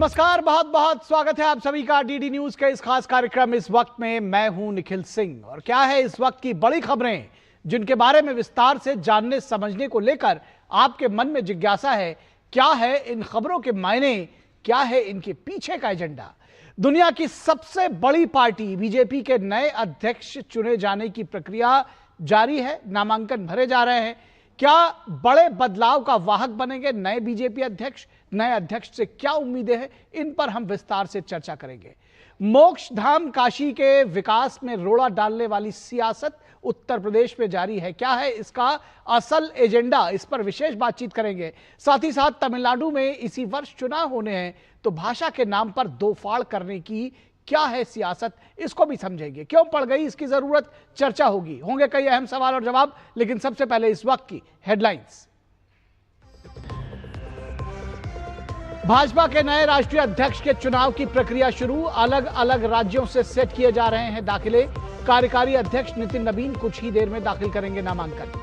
नमस्कार, बहुत बहुत स्वागत है आप सभी का डीडी न्यूज के इस खास कार्यक्रम इस वक्त में। मैं हूं निखिल सिंह और क्या है इस वक्त की बड़ी खबरें जिनके बारे में विस्तार से जानने समझने को लेकर आपके मन में जिज्ञासा है। क्या है इन खबरों के मायने, क्या है इनके पीछे का एजेंडा। दुनिया की सबसे बड़ी पार्टी बीजेपी के नए अध्यक्ष चुने जाने की प्रक्रिया जारी है, नामांकन भरे जा रहे हैं। क्या बड़े बदलाव का वाहक बनेंगे नए बीजेपी अध्यक्ष? नए अध्यक्ष से क्या उम्मीदें हैं, इन पर हम विस्तार से चर्चा करेंगे। मोक्ष धाम काशी के विकास में रोड़ा डालने वाली सियासत उत्तर प्रदेश में जारी है। क्या है इसका असल एजेंडा, इस पर विशेष बातचीत करेंगे। साथ ही साथ तमिलनाडु में इसी वर्ष चुनाव होने हैं, तो भाषा के नाम पर दो फाड़ करने की क्या है सियासत, इसको भी समझेंगे। क्यों पड़ गई इसकी जरूरत, चर्चा होगी। होंगे कई अहम सवाल और जवाब, लेकिन सबसे पहले इस वक्त की हेडलाइंस। भाजपा के नए राष्ट्रीय अध्यक्ष के चुनाव की प्रक्रिया शुरू। अलग अलग राज्यों से सेट किए जा रहे हैं दाखिले। कार्यकारी अध्यक्ष नितिन नवीन कुछ ही देर में दाखिल करेंगे नामांकन।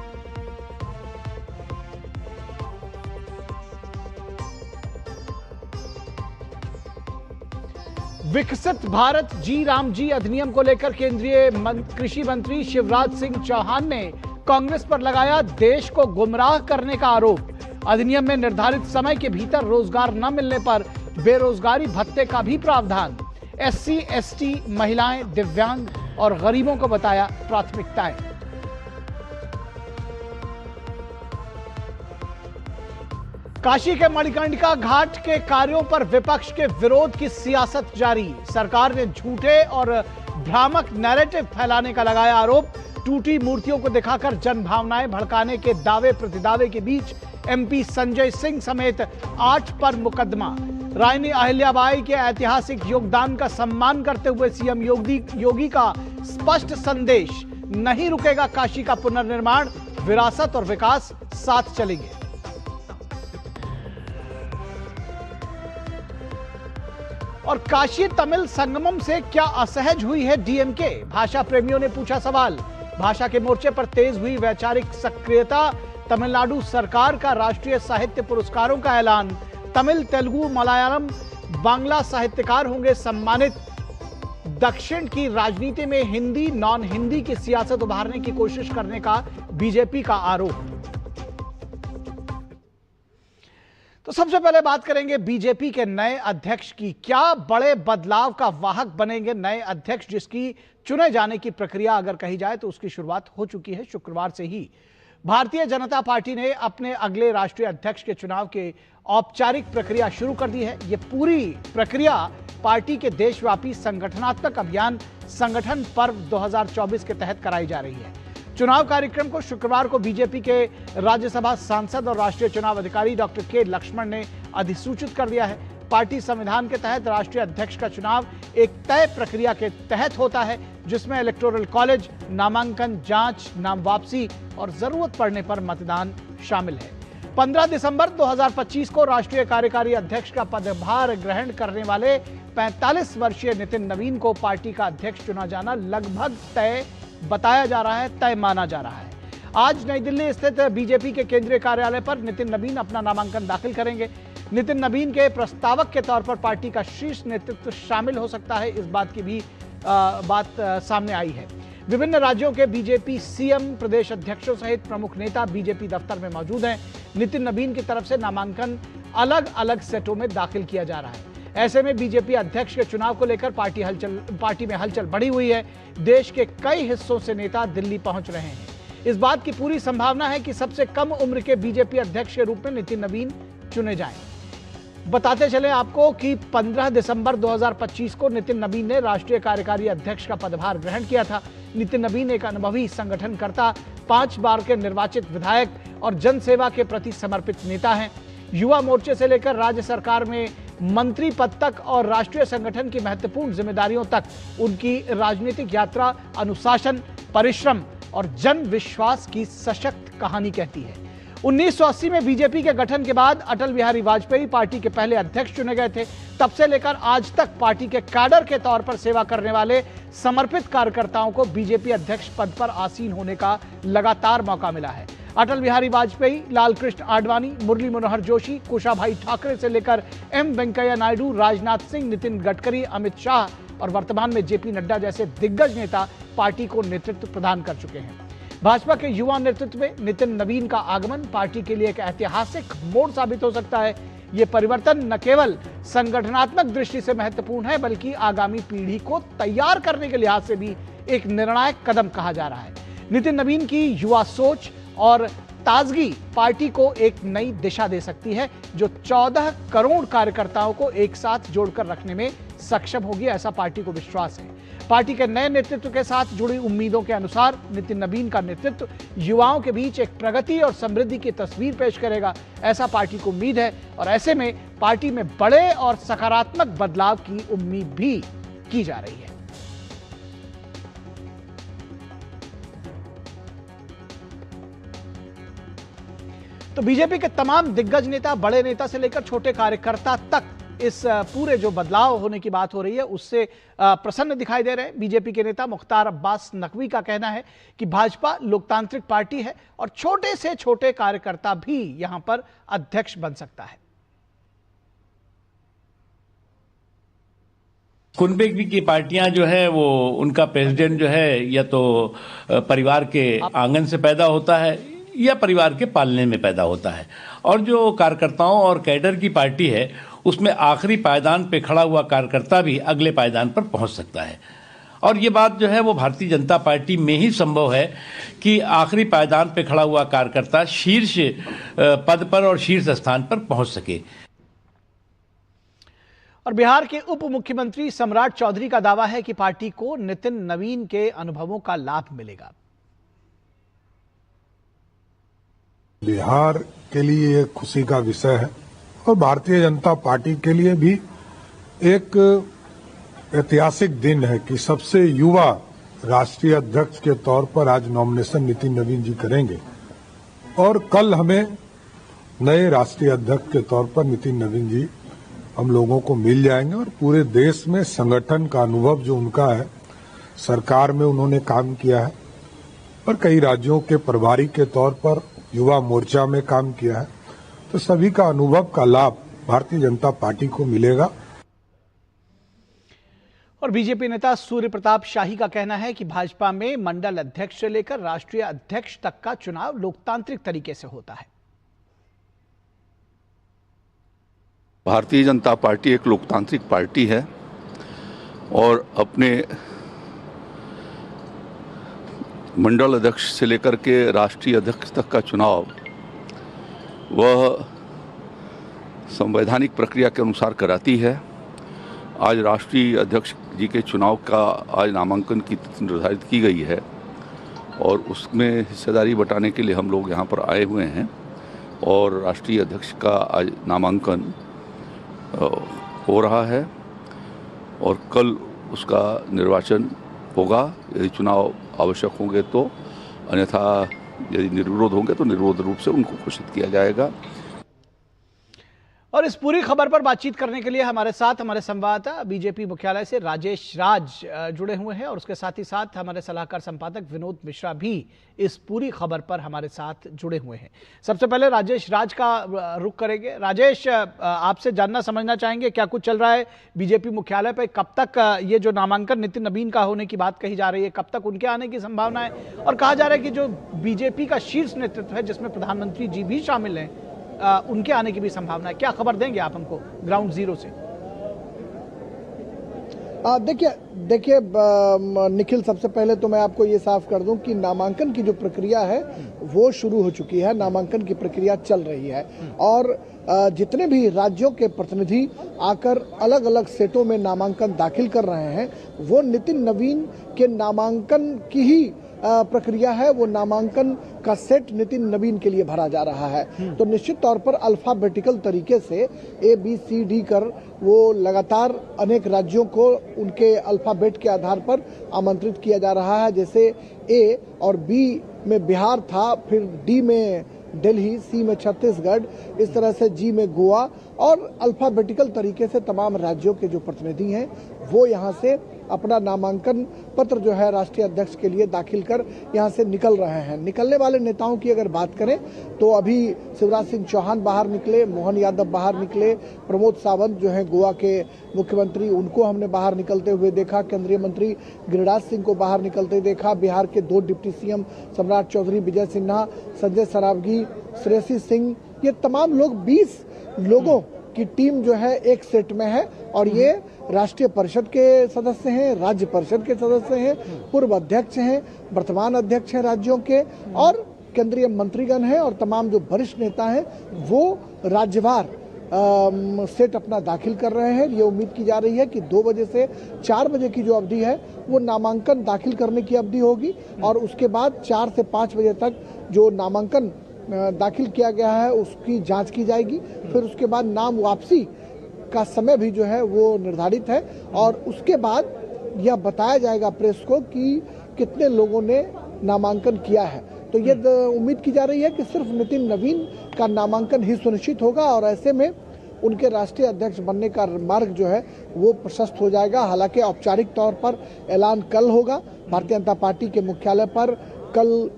विकसित भारत जी राम जी अधिनियम को लेकर केंद्रीय कृषि मंत्री शिवराज सिंह चौहान ने कांग्रेस पर लगाया देश को गुमराह करने का आरोप। अधिनियम में निर्धारित समय के भीतर रोजगार न मिलने पर बेरोजगारी भत्ते का भी प्रावधान। एससी, एसटी, महिलाएं, दिव्यांग और गरीबों को बताया प्राथमिकताएं। काशी के मणिकर्णिका घाट के कार्यों पर विपक्ष के विरोध की सियासत जारी। सरकार ने झूठे और भ्रामक नैरेटिव फैलाने का लगाया आरोप। टूटी मूर्तियों को दिखाकर जनभावनाएं भड़काने के दावे प्रतिदावे के बीच एमपी संजय सिंह समेत 8 पर मुकदमा। रानी अहिल्याबाई के ऐतिहासिक योगदान का सम्मान करते हुए सीएम योगी का स्पष्ट संदेश, नहीं रुकेगा काशी का पुनर्निर्माण, विरासत और विकास साथ चलेंगे। और काशी तमिल संगमम से क्या असहज हुई है डीएमके? भाषा प्रेमियों ने पूछा सवाल। भाषा के मोर्चे पर तेज हुई वैचारिक सक्रियता। तमिलनाडु सरकार का राष्ट्रीय साहित्य पुरस्कारों का ऐलान। तमिल, तेलुगु, मलयालम, बांग्ला साहित्यकार होंगे सम्मानित। दक्षिण की राजनीति में हिंदी नॉन हिंदी की सियासत उभारने की कोशिश करने का बीजेपी का आरोप। तो सबसे पहले बात करेंगे बीजेपी के नए अध्यक्ष की। क्या बड़े बदलाव का वाहक बनेंगे नए अध्यक्ष, जिसकी चुने जाने की प्रक्रिया अगर कही जाए तो उसकी शुरुआत हो चुकी है शुक्रवार से ही। भारतीय जनता पार्टी ने अपने अगले राष्ट्रीय अध्यक्ष के चुनाव के औपचारिक प्रक्रिया शुरू कर दी है। यह पूरी प्रक्रिया पार्टी के देशव्यापी संगठनात्मक अभियान संगठन पर्व 2024 के तहत कराई जा रही है। चुनाव कार्यक्रम को शुक्रवार को बीजेपी के राज्यसभा सांसद और राष्ट्रीय चुनाव अधिकारी डॉक्टर के लक्ष्मण ने अधिसूचित कर दिया है। पार्टी संविधान के तहत राष्ट्रीय अध्यक्ष का चुनाव एक तय प्रक्रिया के तहत होता है, जिसमें इलेक्टोरल कॉलेज, नामांकन, जांच, नाम वापसी और जरूरत पड़ने पर मतदान शामिल है। 15 दिसंबर 2025 को राष्ट्रीय कार्यकारी अध्यक्ष का पदभार ग्रहण करने वाले 45 वर्षीय नितिन नवीन को पार्टी का अध्यक्ष चुना जाना लगभग तय बताया जा रहा है, तय माना जा रहा है। आज नई दिल्ली स्थित बीजेपी के केंद्रीय कार्यालय पर नितिन नवीन अपना नामांकन दाखिल करेंगे। नितिन नवीन के प्रस्तावक के तौर पर पार्टी का शीर्ष नेतृत्व शामिल हो सकता है, इस बात की भी बात सामने आई है। विभिन्न राज्यों के बीजेपी सीएम, प्रदेश अध्यक्षों सहित प्रमुख नेता बीजेपी दफ्तर में मौजूद हैं। नितिन नवीन की तरफ से नामांकन अलग अलग सेटों में दाखिल किया जा रहा है। ऐसे में बीजेपी अध्यक्ष के चुनाव को लेकर पार्टी में हलचल बढ़ी हुई है। देश के कई हिस्सों से नेता दिल्ली पहुंच रहे हैं। इस बात की पूरी संभावना है कि सबसे कम उम्र के बीजेपी अध्यक्ष के रूप में नितिन नवीन चुने जाएं। बताते चले आपको कि 15 दिसंबर 2025 को नितिन नवीन ने राष्ट्रीय कार्यकारी अध्यक्ष का पदभार ग्रहण किया था। नितिन नवीन एक अनुभवी संगठनकर्ता, 5 बार के निर्वाचित विधायक और जनसेवा के प्रति समर्पित नेता हैं। युवा मोर्चे से लेकर राज्य सरकार में मंत्री पद तक और राष्ट्रीय संगठन की महत्वपूर्ण जिम्मेदारियों तक उनकी राजनीतिक यात्रा अनुशासन, परिश्रम और जन विश्वास की सशक्त कहानी कहती है। 1980 में बीजेपी के गठन के बाद अटल बिहारी वाजपेयी पार्टी के पहले अध्यक्ष चुने गए थे। तब से लेकर आज तक पार्टी के कैडर के तौर पर सेवा करने वाले समर्पित कार्यकर्ताओं को बीजेपी अध्यक्ष पद पर आसीन होने का लगातार मौका मिला है। अटल बिहारी वाजपेयी, लाल कृष्ण आडवाणी, मुरली मनोहर जोशी, कुशाभाई ठाकरे से लेकर एम वेंकैया नायडू, राजनाथ सिंह, नितिन गडकरी, अमित शाह और वर्तमान में जेपी नड्डा जैसे दिग्गज नेता पार्टी को नेतृत्व प्रदान कर चुके हैं। भाजपा के युवा नेतृत्व में नितिन नवीन का आगमन पार्टी के लिए एक ऐतिहासिक मोड़ साबित हो सकता है। ये परिवर्तन न केवल संगठनात्मक दृष्टि से महत्वपूर्ण है, बल्कि आगामी पीढ़ी को तैयार करने के लिहाज से भी एक निर्णायक कदम कहा जा रहा है। नितिन नवीन की युवा सोच और ताजगी पार्टी को एक नई दिशा दे सकती है, जो 14 करोड़ कार्यकर्ताओं को एक साथ जोड़कर रखने में सक्षम होगी, ऐसा पार्टी को विश्वास है। पार्टी के नए नेतृत्व के साथ जुड़ी उम्मीदों के अनुसार नितिन नवीन का नेतृत्व युवाओं के बीच एक प्रगति और समृद्धि की तस्वीर पेश करेगा, ऐसा पार्टी को उम्मीद है। और ऐसे में पार्टी में बड़े और सकारात्मक बदलाव की उम्मीद भी की जा रही है। तो बीजेपी के तमाम दिग्गज नेता, बड़े नेता से लेकर छोटे कार्यकर्ता तक इस पूरे जो बदलाव होने की बात हो रही है उससे प्रसन्न दिखाई दे रहे हैं। बीजेपी के नेता मुख्तार अब्बास नकवी का कहना है कि भाजपा लोकतांत्रिक पार्टी है और छोटे से छोटे कार्यकर्ता भी यहां पर अध्यक्ष बन सकता है। कुनबे की पार्टियां जो है वो उनका प्रेसिडेंट जो है या तो परिवार के आंगन से पैदा होता है या परिवार के पालने में पैदा होता है, और जो कार्यकर्ताओं और कैडर की पार्टी है उसमें आखिरी पायदान पे खड़ा हुआ कार्यकर्ता भी अगले पायदान पर पहुंच सकता है। और ये बात जो है वो भारतीय जनता पार्टी में ही संभव है कि आखिरी पायदान पे खड़ा हुआ कार्यकर्ता शीर्ष पद पर और शीर्ष स्थान पर पहुंच सके। और बिहार के उप मुख्यमंत्री सम्राट चौधरी का दावा है कि पार्टी को नितिन नवीन के अनुभवों का लाभ मिलेगा। बिहार के लिए एक खुशी का विषय है और भारतीय जनता पार्टी के लिए भी एक ऐतिहासिक दिन है कि सबसे युवा राष्ट्रीय अध्यक्ष के तौर पर आज नॉमिनेशन नितिन नवीन जी करेंगे और कल हमें नए राष्ट्रीय अध्यक्ष के तौर पर नितिन नवीन जी हम लोगों को मिल जाएंगे। और पूरे देश में संगठन का अनुभव जो उनका है, सरकार में उन्होंने काम किया है और कई राज्यों के प्रभारी के तौर पर युवा मोर्चा में काम किया है, तो सभी का अनुभव का लाभ भारतीय जनता पार्टी को मिलेगा। और बीजेपी नेता सूर्य प्रताप शाही का कहना है कि भाजपा में मंडल अध्यक्ष से लेकर राष्ट्रीय अध्यक्ष तक का चुनाव लोकतांत्रिक तरीके से होता है। भारतीय जनता पार्टी एक लोकतांत्रिक पार्टी है और अपने मंडल अध्यक्ष से लेकर के राष्ट्रीय अध्यक्ष तक का चुनाव वह संवैधानिक प्रक्रिया के अनुसार कराती है। आज राष्ट्रीय अध्यक्ष जी के चुनाव का आज नामांकन की तिथि निर्धारित की गई है और उसमें हिस्सेदारी बटाने के लिए हम लोग यहाँ पर आए हुए हैं और राष्ट्रीय अध्यक्ष का आज नामांकन हो रहा है और कल उसका निर्वाचन होगा। यदि चुनाव आवश्यक होंगे तो, अन्यथा यदि निर्विरोध होंगे तो निर्विरोध रूप से उनको घोषित किया जाएगा। और इस पूरी खबर पर बातचीत करने के लिए हमारे साथ हमारे संवाददाता बीजेपी मुख्यालय से राजेश राज जुड़े हुए हैं और उसके साथ ही साथ हमारे सलाहकार संपादक विनोद मिश्रा भी इस पूरी खबर पर हमारे साथ जुड़े हुए हैं। सबसे पहले राजेश राज का रुख करेंगे। राजेश, आपसे जानना समझना चाहेंगे क्या कुछ चल रहा है बीजेपी मुख्यालय पर, कब तक ये जो नामांकन नितिन नवीन का होने की बात कही जा रही है, कब तक उनके आने की संभावना है, और कहा जा रहा है कि जो बीजेपी का शीर्ष नेतृत्व है जिसमें प्रधानमंत्री जी भी शामिल हैं, उनके आने की भी संभावना है। क्या खबर देंगे आप हमको ग्राउंड जीरो से? देखिए निखिल, सबसे पहले तो मैं आपको ये साफ कर दूं कि नामांकन की जो प्रक्रिया है वो शुरू हो चुकी है। नामांकन की प्रक्रिया चल रही है और जितने भी राज्यों के प्रतिनिधि आकर अलग अलग सेटों में नामांकन दाखिल कर रहे हैं, वो नितिन नवीन के नामांकन की ही प्रक्रिया है। वो नामांकन का सेट नितिन नवीन के लिए भरा जा रहा है। तो निश्चित तौर पर अल्फाबेटिकल तरीके से ABCD कर वो लगातार अनेक राज्यों को उनके अल्फाबेट के आधार पर आमंत्रित किया जा रहा है। जैसे A और B में बिहार था, फिर D में दिल्ली, C में छत्तीसगढ़, इस तरह से G में गोवा, और अल्फाबेटिकल तरीके से तमाम राज्यों के जो प्रतिनिधि हैं वो यहाँ से अपना नामांकन पत्र जो है राष्ट्रीय अध्यक्ष के लिए दाखिल कर यहाँ से निकल रहे हैं। निकलने वाले नेताओं की अगर बात करें तो अभी शिवराज सिंह चौहान बाहर निकले, मोहन यादव बाहर निकले, प्रमोद सावंत जो है गोवा के मुख्यमंत्री, उनको हमने बाहर निकलते हुए देखा, केंद्रीय मंत्री गिरिराज सिंह को बाहर निकलते देखा, बिहार के 2 डिप्टी सीएम सम्राट चौधरी, विजय सिन्हा, संजय सरावगी, श्रेयसी सिंह, ये तमाम लोग 20 लोगों की टीम जो है एक सेट में है और ये राष्ट्रीय परिषद के सदस्य हैं, राज्य परिषद के सदस्य हैं, पूर्व अध्यक्ष हैं, वर्तमान अध्यक्ष हैं राज्यों के और केंद्रीय मंत्रीगण हैं और तमाम जो वरिष्ठ नेता हैं वो राज्यवार सेट अपना दाखिल कर रहे हैं। ये उम्मीद की जा रही है कि 2 बजे से 4 बजे की जो अवधि है वो नामांकन दाखिल करने की अवधि होगी और उसके बाद 4 से 5 बजे तक जो नामांकन दाखिल किया गया है उसकी जांच की जाएगी। फिर उसके बाद नाम वापसी का समय भी जो है वो निर्धारित है और उसके बाद यह बताया जाएगा प्रेस को कि कितने लोगों ने नामांकन किया है। तो ये उम्मीद की जा रही है कि सिर्फ नितिन नवीन का नामांकन ही सुनिश्चित होगा और ऐसे में उनके राष्ट्रीय अध्यक्ष बनने का मार्ग जो है वो प्रशस्त हो जाएगा। हालांकि औपचारिक तौर पर ऐलान कल होगा। भारतीय जनता पार्टी के मुख्यालय पर कल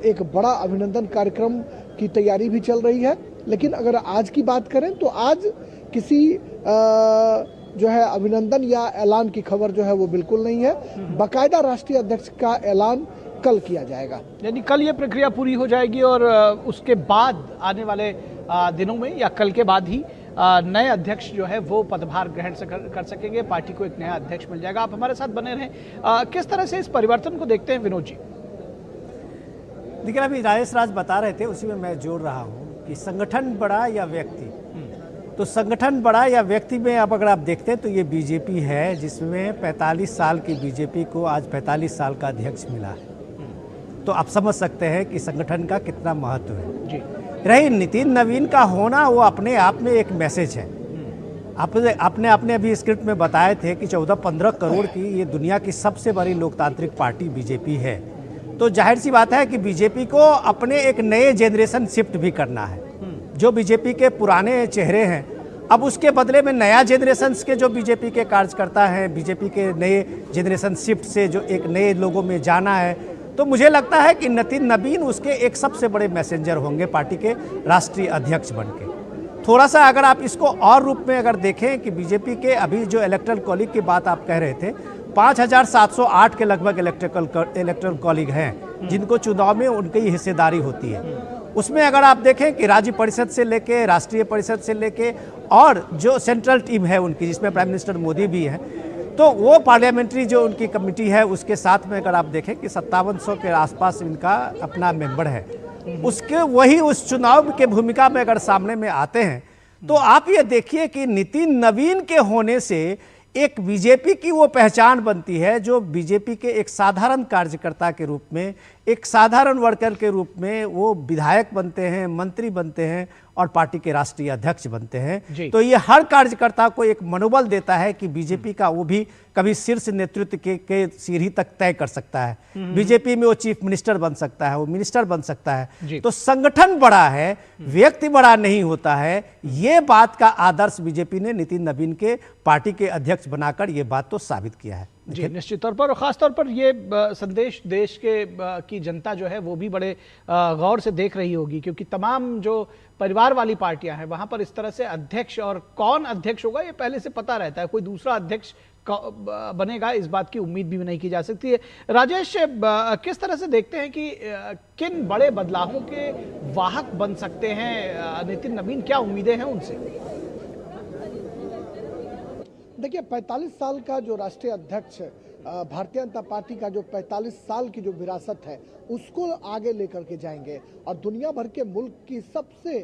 एक बड़ा अभिनंदन कार्यक्रम की तैयारी भी चल रही है। लेकिन अगर आज की बात करें तो आज किसी जो है अभिनंदन या ऐलान की खबर जो है वो बिल्कुल नहीं है। बाकायदा राष्ट्रीय अध्यक्ष का ऐलान कल किया जाएगा। यानी कल ये प्रक्रिया पूरी हो जाएगी और उसके बाद आने वाले दिनों में या कल के बाद ही नए अध्यक्ष जो है वो पदभार ग्रहण कर सकेंगे। पार्टी को एक नया अध्यक्ष मिल जाएगा। आप हमारे साथ बने रहें। किस तरह से इस परिवर्तन को देखते हैं विनोद जी? देखिए, अभी राजेश राज बता रहे थे, उसी में मैं जोड़ रहा हूँ कि संगठन बड़ा या व्यक्ति। तो संगठन बड़ा या व्यक्ति में अब अगर आप देखते हैं तो ये बीजेपी है जिसमें 45 साल की बीजेपी को आज 45 साल का अध्यक्ष मिला है। तो आप समझ सकते हैं कि संगठन का कितना महत्व है जी। रही नितिन नवीन का होना, वो अपने आप में एक मैसेज है। आपने अभी स्क्रिप्ट में बताए थे कि 14-15 करोड़ की ये दुनिया की सबसे बड़ी लोकतांत्रिक पार्टी बीजेपी है। तो जाहिर सी बात है कि बीजेपी को अपने एक नए जनरेशन शिफ्ट भी करना है। जो बीजेपी के पुराने चेहरे हैं, अब उसके बदले में नया जनरेशन के जो बीजेपी के कार्यकर्ता हैं, बीजेपी के नए जनरेशन शिफ्ट से जो एक नए लोगों में जाना है, तो मुझे लगता है कि नितिन नवीन उसके एक सबसे बड़े मैसेंजर होंगे पार्टी के राष्ट्रीय अध्यक्ष बनके। थोड़ा सा अगर आप इसको और रूप में अगर देखें कि बीजेपी के अभी जो इलेक्टोरल कॉलेज की बात आप कह रहे थे, 5708 के लगभग इलेक्टोरल कॉलेज हैं जिनको चुनाव में उनकी हिस्सेदारी होती है। उसमें अगर आप देखें कि राज्य परिषद से लेके, राष्ट्रीय परिषद से लेके और जो सेंट्रल टीम है उनकी, जिसमें प्राइम मिनिस्टर मोदी भी हैं, तो वो पार्लियामेंट्री जो उनकी कमेटी है उसके साथ में अगर आप देखें कि 5700 के आसपास इनका अपना मेंबर है। उसके वही उस चुनाव के भूमिका में अगर सामने में आते हैं तो आप ये देखिए कि नितिन नवीन के होने से एक बीजेपी की वो पहचान बनती है जो बीजेपी के एक साधारण कार्यकर्ता के रूप में, एक साधारण वर्कर के रूप में वो विधायक बनते हैं, मंत्री बनते हैं और पार्टी के राष्ट्रीय अध्यक्ष बनते हैं। तो ये हर कार्यकर्ता को एक मनोबल देता है कि बीजेपी का वो भी कभी शीर्ष नेतृत्व के सीढ़ी तक तय कर सकता है। बीजेपी में वो चीफ मिनिस्टर बन सकता है, वो मिनिस्टर बन सकता है। तो संगठन बड़ा है, व्यक्ति बड़ा नहीं होता है। ये बात का आदर्श बीजेपी ने नितिन नवीन के पार्टी के अध्यक्ष बनाकर ये बात तो साबित किया है। जी, निश्चित तौर पर और ख़ास तौर पर ये संदेश देश के की जनता जो है वो भी बड़े गौर से देख रही होगी, क्योंकि तमाम जो परिवार वाली पार्टियां हैं वहां पर इस तरह से अध्यक्ष और कौन अध्यक्ष होगा ये पहले से पता रहता है। कोई दूसरा अध्यक्ष बनेगा इस बात की उम्मीद भी नहीं की जा सकती है। राजेश, किस तरह से देखते हैं कि किन बड़े बदलावों के वाहक बन सकते हैं नितिन नवीन? क्या उम्मीदें हैं उनसे? देखिए, 45 साल का जो राष्ट्रीय अध्यक्ष भारतीय जनता पार्टी का जो 45 साल की जो विरासत है उसको आगे लेकर के जाएंगे और दुनिया भर के मुल्क की सबसे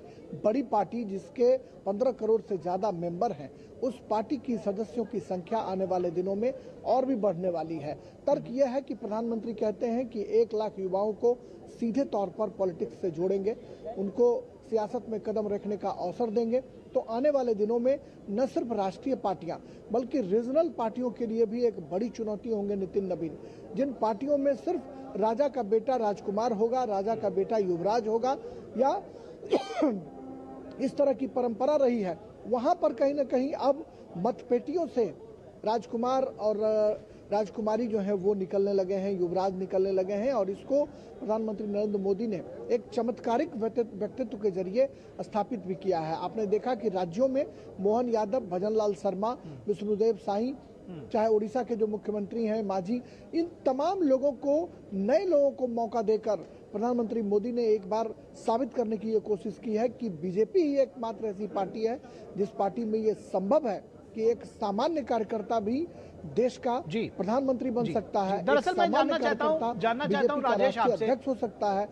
बड़ी पार्टी जिसके 15 करोड़ से ज़्यादा मेंबर हैं, उस पार्टी की सदस्यों की संख्या आने वाले दिनों में और भी बढ़ने वाली है। तर्क यह है कि प्रधानमंत्री कहते हैं कि 1 लाख युवाओं को सीधे तौर पर पॉलिटिक्स से जोड़ेंगे, उनको सियासत में कदम रखने का अवसर देंगे। तो आने वाले दिनों में न सिर्फ राष्ट्रीय पार्टियां बल्कि रीजनल पार्टियों के लिए भी एक बड़ी चुनौती होंगे नितिन नवीन। जिन पार्टियों में सिर्फ राजा का बेटा राजकुमार होगा, राजा का बेटा युवराज होगा या इस तरह की परंपरा रही है, वहां पर कहीं ना कहीं अब मतपेटियों से राजकुमार और राजकुमारी जो है वो निकलने लगे हैं, युवराज निकलने लगे हैं, और इसको प्रधानमंत्री नरेंद्र मोदी ने एक चमत्कारिक व्यक्तित्व के जरिए स्थापित भी किया है। आपने देखा कि राज्यों में मोहन यादव, भजनलाल शर्मा, विष्णुदेव साई, चाहे उड़ीसा के जो मुख्यमंत्री हैं मांझी, इन तमाम लोगों को, नए लोगों को मौका देकर प्रधानमंत्री मोदी ने एक बार साबित करने की ये कोशिश की है कि बीजेपी ही एकमात्र ऐसी पार्टी है जिस पार्टी में ये संभव है कि एक सामान्य कार्यकर्ता भी देश का प्रधानमंत्री बन सकता है। दरअसल मैं जानना चाहता हूं राजेश आपसे, अध्यक्ष हो सकता है।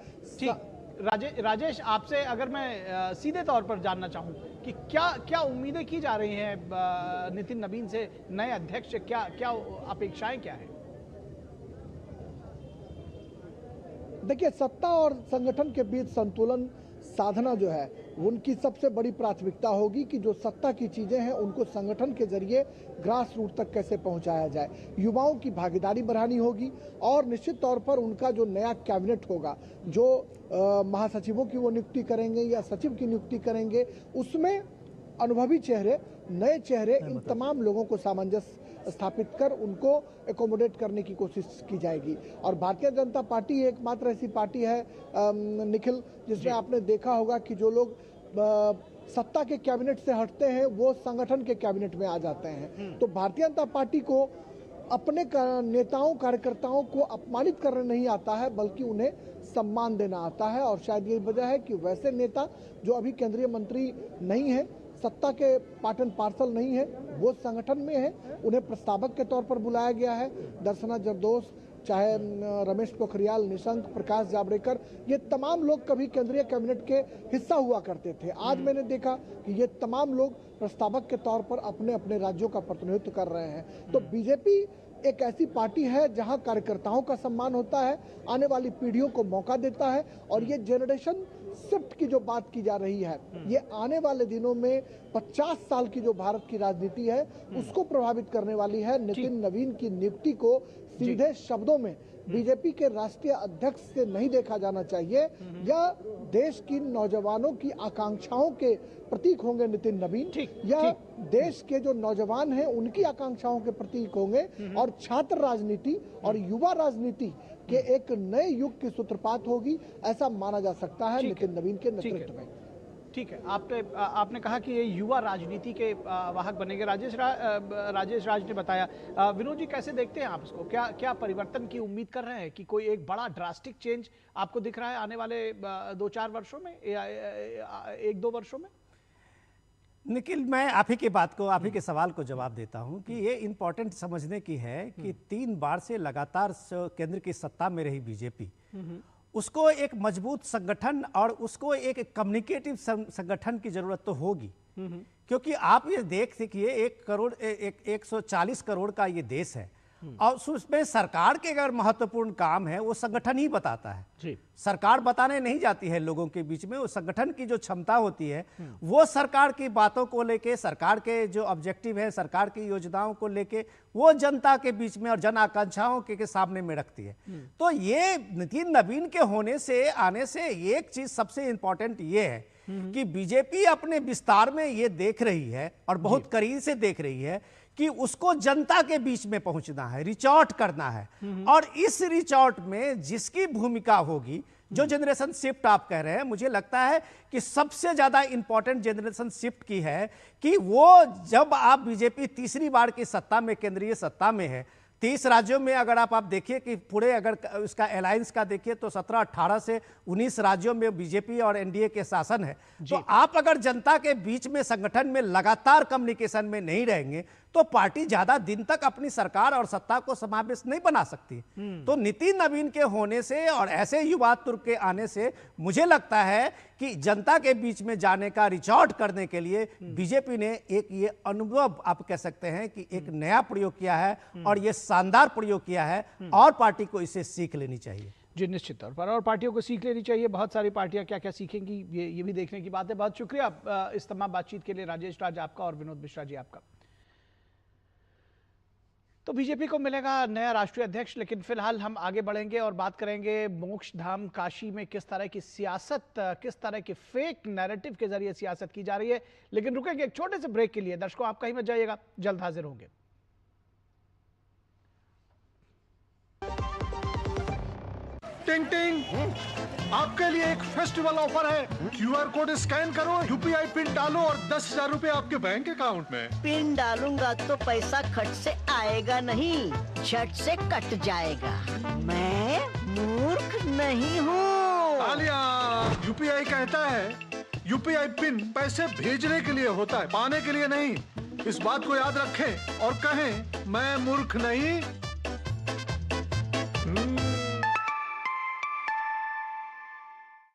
राजेश आपसे अगर मैं सीधे तौर पर जानना चाहूं कि क्या उम्मीदें की जा रही हैं नितिन नवीन से, नए अध्यक्ष से, क्या अपेक्षाएं क्या है? देखिए, सत्ता और संगठन के बीच संतुलन साधना जो है उनकी सबसे बड़ी प्राथमिकता होगी कि जो सत्ता की चीजें हैं उनको संगठन के जरिए ग्रास रूट तक कैसे पहुंचाया जाए। युवाओं की भागीदारी बढ़ानी होगी और निश्चित तौर पर उनका जो नया कैबिनेट होगा, जो महासचिवों की वो नियुक्ति करेंगे या सचिव की नियुक्ति करेंगे, उसमें अनुभवी चेहरे, नए चेहरे, इन तमाम लोगों को सामंजस्य स्थापित कर उनको एकोमोडेट करने की कोशिश की जाएगी। और भारतीय जनता पार्टी एकमात्र ऐसी पार्टी है निखिल, जिसमें आपने देखा होगा कि जो लोग सत्ता के कैबिनेट से हटते हैं वो संगठन के कैबिनेट में आ जाते हैं। तो भारतीय जनता पार्टी को अपने नेताओं, कार्यकर्ताओं को अपमानित करने नहीं आता है, बल्कि उन्हें सम्मान देना आता है। और शायद यही वजह है कि वैसे नेता जो अभी केंद्रीय मंत्री नहीं है, सत्ता के पार्ट एंड पार्सल नहीं है, वो संगठन में है, उन्हें प्रस्तावक के तौर पर बुलाया गया है। दर्शना जरदोस, चाहे रमेश पोखरियाल निशंक, प्रकाश जावड़ेकर, ये तमाम लोग कभी केंद्रीय कैबिनेट के हिस्सा हुआ करते थे। आज मैंने देखा कि ये तमाम लोग प्रस्तावक के तौर पर अपने अपने राज्यों का प्रतिनिधित्व कर रहे हैं। तो बीजेपी एक ऐसी पार्टी है जहां कार्यकर्ताओं का सम्मान होता है, आने वाली पीढ़ियों को मौका देता है, और ये जनरेशन शिफ्ट की जो बात की जा रही है, ये आने वाले दिनों में 50 साल की जो भारत की राजनीति है उसको प्रभावित करने वाली है। नितिन नवीन की नियुक्ति को सीधे शब्दों में बीजेपी के राष्ट्रीय अध्यक्ष से नहीं देखा जाना चाहिए। यह देश की नौजवानों की आकांक्षाओं के प्रतीक होंगे नितिन नवीन, यह देश के जो नौजवान हैं उनकी आकांक्षाओं के प्रतीक होंगे, और छात्र राजनीति और युवा राजनीति के एक नए युग की सूत्रपात होगी, ऐसा माना जा सकता है नितिन नवीन के नेतृत्व में। ठीक है, आपने कहा कि ये युवा राजनीति के वाहक बनेंगे। राजेश राज ने बताया। विनोद जी, कैसे देखते हैं आप इसको? क्या परिवर्तन की उम्मीद कर रहे हैं कि कोई एक बड़ा ड्रास्टिक चेंज आपको दिख रहा है आने वाले 2-4 वर्षों में या 1-2 वर्षों में? निखिल, मैं आप ही की बात को, आप ही के सवाल को जवाब देता हूं कि ये इंपॉर्टेंट समझने की है कि 3 बार से लगातार केंद्र की सत्ता में रही बीजेपी, उसको एक मजबूत संगठन और उसको एक कम्युनिकेटिव संगठन की जरूरत तो होगी। क्योंकि आप ये देख देखिए 140 करोड़ का ये देश है, और उसमें सरकार के अगर महत्वपूर्ण काम है वो संगठन ही बताता है जी। सरकार बताने नहीं जाती है लोगों के बीच में, वो संगठन की जो क्षमता होती है वो सरकार की बातों को लेके, सरकार के जो ऑब्जेक्टिव है, सरकार की योजनाओं को लेके वो जनता के बीच में और जन आकांक्षाओं के सामने में रखती है। तो ये नितिन नवीन के होने से, आने से एक चीज सबसे इंपॉर्टेंट ये है कि बीजेपी अपने विस्तार में ये देख रही है और बहुत करीब से देख रही है कि उसको जनता के बीच में पहुंचना है, रिच आउट करना है। और इस रिच आउट में जिसकी भूमिका होगी, जो जनरेशन शिफ्ट आप कह रहे हैं, मुझे लगता है कि सबसे ज्यादा इंपॉर्टेंट जनरेशन शिफ्ट की है कि वो जब आप बीजेपी तीसरी बार की सत्ता में, केंद्रीय सत्ता में है, 30 राज्यों में अगर आप देखिए कि पूरे अगर उसका अलायंस का देखिए तो 17-18 से 19 राज्यों में बीजेपी और एनडीए के शासन है। तो आप अगर जनता के बीच में, संगठन में लगातार कम्युनिकेशन में नहीं रहेंगे तो पार्टी ज्यादा दिन तक अपनी सरकार और सत्ता को समावेश नहीं बना सकती। तो नितिन नवीन के होने से और ऐसे युवा तुर्क के आने से मुझे लगता है कि जनता के बीच में जाने का, रिच आउट करने के लिए बीजेपी ने एक ये अनुभव आप कह सकते हैं कि एक नया प्रयोग किया है, और ये शानदार प्रयोग किया है, और पार्टी को इसे सीख लेनी चाहिए। जी, निश्चित तौर पर, और पार्टियों को सीख लेनी चाहिए। बहुत सारी पार्टियां क्या क्या सीखेंगी ये भी देखने की बात है। बहुत शुक्रिया इस तमाम बातचीत के लिए राजेश राज आपका और विनोद मिश्रा जी आपका। तो बीजेपी को मिलेगा नया राष्ट्रीय अध्यक्ष, लेकिन फिलहाल हम आगे बढ़ेंगे और बात करेंगे मोक्ष धाम काशी में किस तरह की सियासत, किस तरह की फेक नैरेटिव के जरिए सियासत की जा रही है। लेकिन रुकेंगे एक छोटे से ब्रेक के लिए। दर्शकों, आप कहीं मत जाइएगा, जल्द हाजिर होंगे। टिंग टिंग, आपके लिए एक फेस्टिवल ऑफर है। क्यूआर कोड स्कैन करो, यूपीआई पिन डालो और 10,000 रुपए आपके बैंक अकाउंट में। पिन डालूंगा तो पैसा खट से आएगा नहीं, झट से कट जाएगा। मैं मूर्ख नहीं हूँ। तालियां। यूपीआई कहता है यूपीआई पिन पैसे भेजने के लिए होता है, पाने के लिए नहीं। इस बात को याद रखें और कहें मैं मूर्ख नहीं।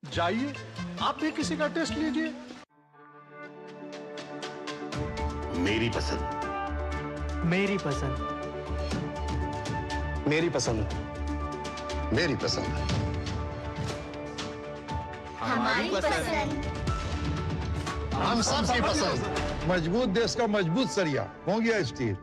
जाइए आप भी किसी का टेस्ट लीजिए। मेरी पसंद, मेरी पसंद, मेरी पसंद, मेरी पसंद, हमारी पसंद, हम सबकी पसंद। मजबूत देश का मजबूत सरिया होंगे स्टील।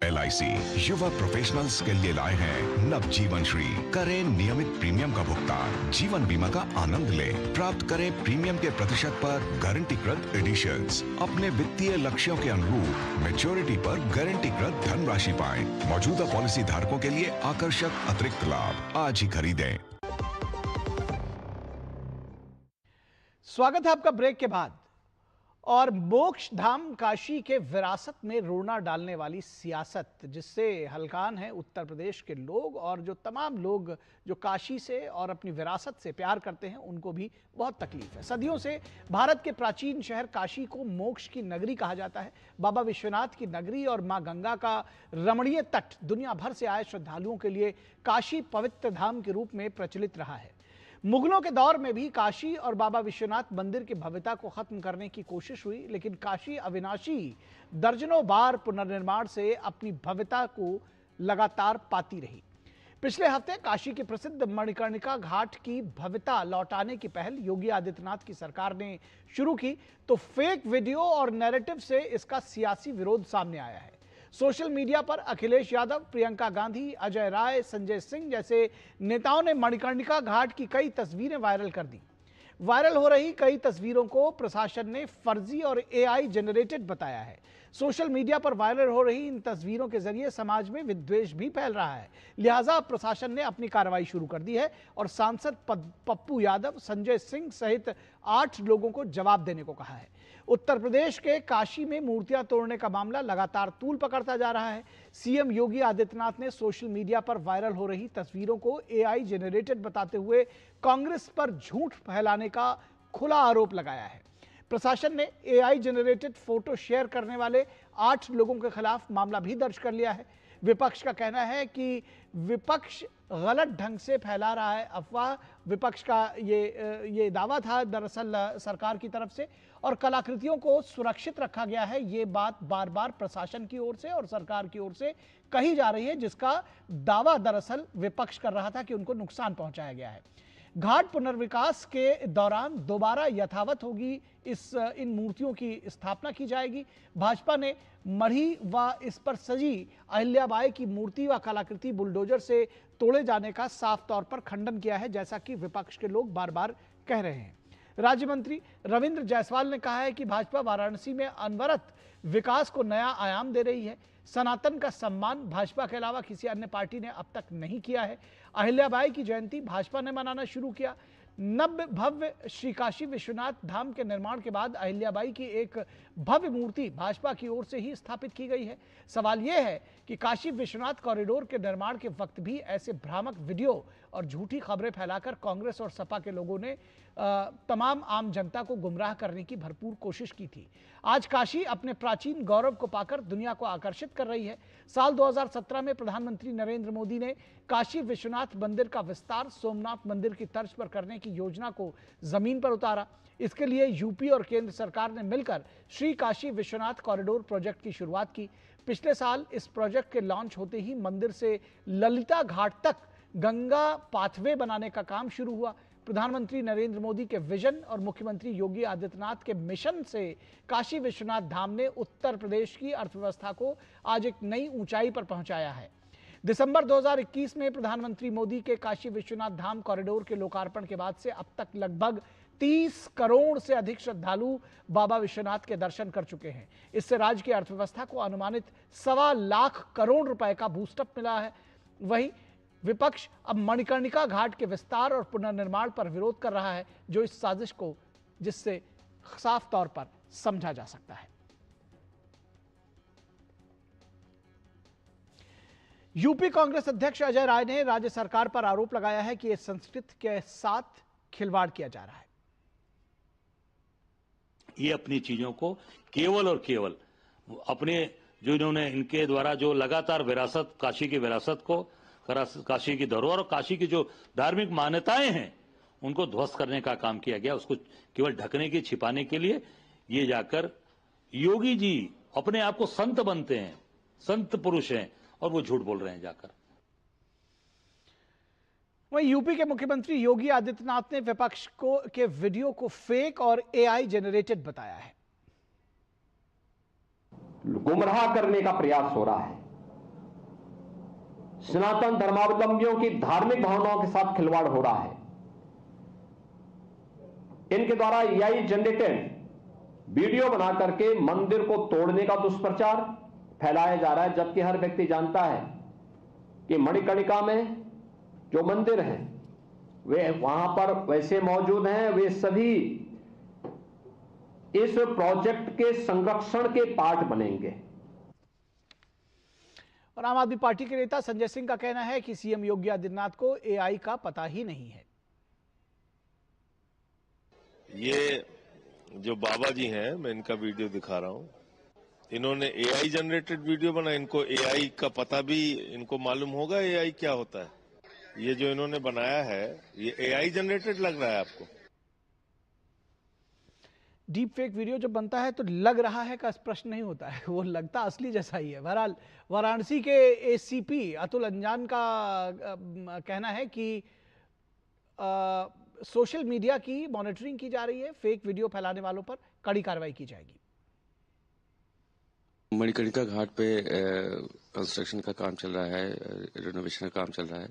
LIC युवा प्रोफेशनल्स के लिए लाए हैं नवजीवन श्री। करें नियमित प्रीमियम का भुगतान, जीवन बीमा का आनंद लें। प्राप्त करें प्रीमियम के प्रतिशत पर गारंटीकृत एडिशंस। अपने वित्तीय लक्ष्यों के अनुरूप मैच्योरिटी पर गारंटीकृत धनराशि पाएं। मौजूदा पॉलिसी धारकों के लिए आकर्षक अतिरिक्त लाभ। आज ही खरीदें। स्वागत है आपका ब्रेक के बाद। और मोक्ष धाम काशी के विरासत में रोना डालने वाली सियासत, जिससे हलकान है उत्तर प्रदेश के लोग, और जो तमाम लोग जो काशी से और अपनी विरासत से प्यार करते हैं उनको भी बहुत तकलीफ है। सदियों से भारत के प्राचीन शहर काशी को मोक्ष की नगरी कहा जाता है। बाबा विश्वनाथ की नगरी और मां गंगा का रमणीय तट दुनिया भर से आए श्रद्धालुओं के लिए काशी पवित्र धाम के रूप में प्रचलित रहा है। मुगलों के दौर में भी काशी और बाबा विश्वनाथ मंदिर की भव्यता को खत्म करने की कोशिश हुई, लेकिन काशी अविनाशी दर्जनों बार पुनर्निर्माण से अपनी भव्यता को लगातार पाती रही। पिछले हफ्ते काशी के प्रसिद्ध मणिकर्णिका घाट की भव्यता लौटाने की पहल योगी आदित्यनाथ की सरकार ने शुरू की, तो फेक वीडियो और नैरेटिव से इसका सियासी विरोध सामने आया है। सोशल मीडिया पर अखिलेश यादव, प्रियंका गांधी, अजय राय, संजय सिंह जैसे नेताओं ने मणिकर्णिका घाट की कई तस्वीरें वायरल कर दी। वायरल हो रही कई तस्वीरों को प्रशासन ने फर्जी और AI जनरेटेड बताया है। सोशल मीडिया पर वायरल हो रही इन तस्वीरों के जरिए समाज में विद्वेष भी फैल रहा है। लिहाजा प्रशासन ने अपनी कार्रवाई शुरू कर दी है और सांसद पप्पू यादव, संजय सिंह सहित 8 लोगों को जवाब देने को कहा है। उत्तर प्रदेश के काशी में मूर्तियां तोड़ने का मामला लगातार तूल पकड़ता जा रहा है। सीएम योगी आदित्यनाथ ने सोशल मीडिया पर वायरल हो रही तस्वीरों को AI जनरेटेड बताते हुए कांग्रेस पर झूठ फैलाने का खुला आरोप लगाया है। प्रशासन ने AI जनरेटेड फोटो शेयर करने वाले 8 लोगों के खिलाफ मामला भी दर्ज कर लिया है। विपक्ष का कहना है कि विपक्ष गलत ढंग से फैला रहा है अफवाह। विपक्ष का ये दावा था दरअसल सरकार की तरफ से, और कलाकृतियों को सुरक्षित रखा गया है, ये बात बार बार प्रशासन की ओर से और सरकार की ओर से कही जा रही है, जिसका दावा दरअसल विपक्ष कर रहा था कि उनको नुकसान पहुंचाया गया है। घाट पुनर्विकास के दौरान दोबारा यथावत होगी, इन मूर्तियों की स्थापना की जाएगी। भाजपा ने मढ़ी व इस पर सजी अहिल्याबाई की मूर्ति व कलाकृति बुलडोजर से तोड़े जाने का साफ तौर पर खंडन किया है, जैसा कि विपक्ष के लोग बार बार कह रहे हैं। राज्य मंत्री रविंद्र जायसवाल ने कहा है कि भाजपा वाराणसी में अनवरत विकास को नया आयाम दे रही है। सनातन का सम्मान भाजपा के अलावा किसी अन्य पार्टी ने अब तक नहीं किया है। अहिल्याबाई की जयंती भाजपा ने मनाना शुरू किया। नव भव्य श्री काशी विश्वनाथ धाम के निर्माण के बाद अहिल्याबाई की एक भव्य मूर्ति भाजपा की ओर से ही स्थापित की गई है। सवाल यह है कि काशी विश्वनाथ कॉरिडोर के निर्माण के वक्त भी ऐसे भ्रामक वीडियो और झूठी खबरें फैलाकर कांग्रेस और सपा के लोगों ने तमाम आम जनता को गुमराह करने की भरपूर कोशिश की थी। आज काशी अपने प्राचीन गौरव को पाकर दुनिया को आकर्षित कर रही है। साल 2017 में प्रधानमंत्री नरेंद्र मोदी ने काशी विश्वनाथ मंदिर का विस्तार सोमनाथ मंदिर की तर्ज पर करने की योजना को जमीन पर उतारा। इसके लिए यूपी और केंद्र सरकार ने मिलकर श्री काशी विश्वनाथ कॉरिडोर प्रोजेक्ट की शुरुआत की। पिछले साल इस प्रोजेक्ट के लॉन्च होते ही मंदिर से ललिता घाट तक गंगा पाथवे बनाने का काम शुरू हुआ। प्रधानमंत्री नरेंद्र मोदी के विजन और मुख्यमंत्री योगी आदित्यनाथ के मिशन से काशी विश्वनाथ धाम ने उत्तर प्रदेश की अर्थव्यवस्था को आज एक नई ऊंचाई पर पहुंचाया है। दिसंबर 2021 में प्रधानमंत्री मोदी के काशी विश्वनाथ धाम कॉरिडोर के लोकार्पण के बाद से अब तक लगभग 30 करोड़ से अधिक श्रद्धालु बाबा विश्वनाथ के दर्शन कर चुके हैं। इससे राज्य की अर्थव्यवस्था को अनुमानित 1.25 लाख करोड़ रुपए का बूस्टअप मिला है। वहीं विपक्ष अब मणिकर्णिका घाट के विस्तार और पुनर्निर्माण पर विरोध कर रहा है, जो इस साजिश को जिससे साफ तौर पर समझा जा सकता है। यूपी कांग्रेस अध्यक्ष अजय राय ने राज्य सरकार पर आरोप लगाया है कि इस संस्कृति के साथ खिलवाड़ किया जा रहा है। ये अपनी चीजों को केवल और केवल अपने जो इन्होंने इनके द्वारा जो लगातार विरासत, काशी की विरासत को, काशी की धरोहर और काशी की जो धार्मिक मान्यताएं हैं उनको ध्वस्त करने का काम किया गया। उसको केवल ढकने की, छिपाने के लिए ये जाकर योगी जी अपने आप को संत बनते हैं, संत पुरुष हैं, और वो झूठ बोल रहे हैं जाकर। वहीं यूपी के मुख्यमंत्री योगी आदित्यनाथ ने विपक्ष के वीडियो को फेक और एआई जनरेटेड बताया है। गुमराह करने का प्रयास हो रहा है, सनातन धर्मावलंबियों की धार्मिक भावनाओं के साथ खिलवाड़ हो रहा है। इनके द्वारा एआई जनरेटेड वीडियो बना करके मंदिर को तोड़ने का दुष्प्रचार फैलाया जा रहा है, जबकि हर व्यक्ति जानता है कि मणिकर्णिका में जो मंदिर हैं वे वहां पर वैसे मौजूद हैं, वे सभी इस प्रोजेक्ट के संरक्षण के पार्ट बनेंगे। और आम आदमी पार्टी के नेता संजय सिंह का कहना है कि सीएम योगी आदित्यनाथ को एआई का पता ही नहीं है। ये जो बाबा जी हैं, मैं इनका वीडियो दिखा रहा हूं, इन्होंने एआई जनरेटेड वीडियो बना। इनको एआई का पता भी इनको मालूम होगा एआई क्या होता है। ये जो इन्होंने बनाया है ये एआई जनरेटेड लग रहा है आपको? डीप फेक वीडियो जब बनता है तो लग रहा है का प्रश्न नहीं होता है, वो लगता असली जैसा ही है। बहरहाल वाराणसी के एसीपी अतुल अंजान का कहना है कि सोशल मीडिया की मॉनिटरिंग की जा रही है, फेक वीडियो फैलाने वालों पर कड़ी कार्रवाई की जाएगी। मणिकर्णिका घाट पे कंस्ट्रक्शन का काम चल रहा है, रिनोवेशन का काम चल रहा है,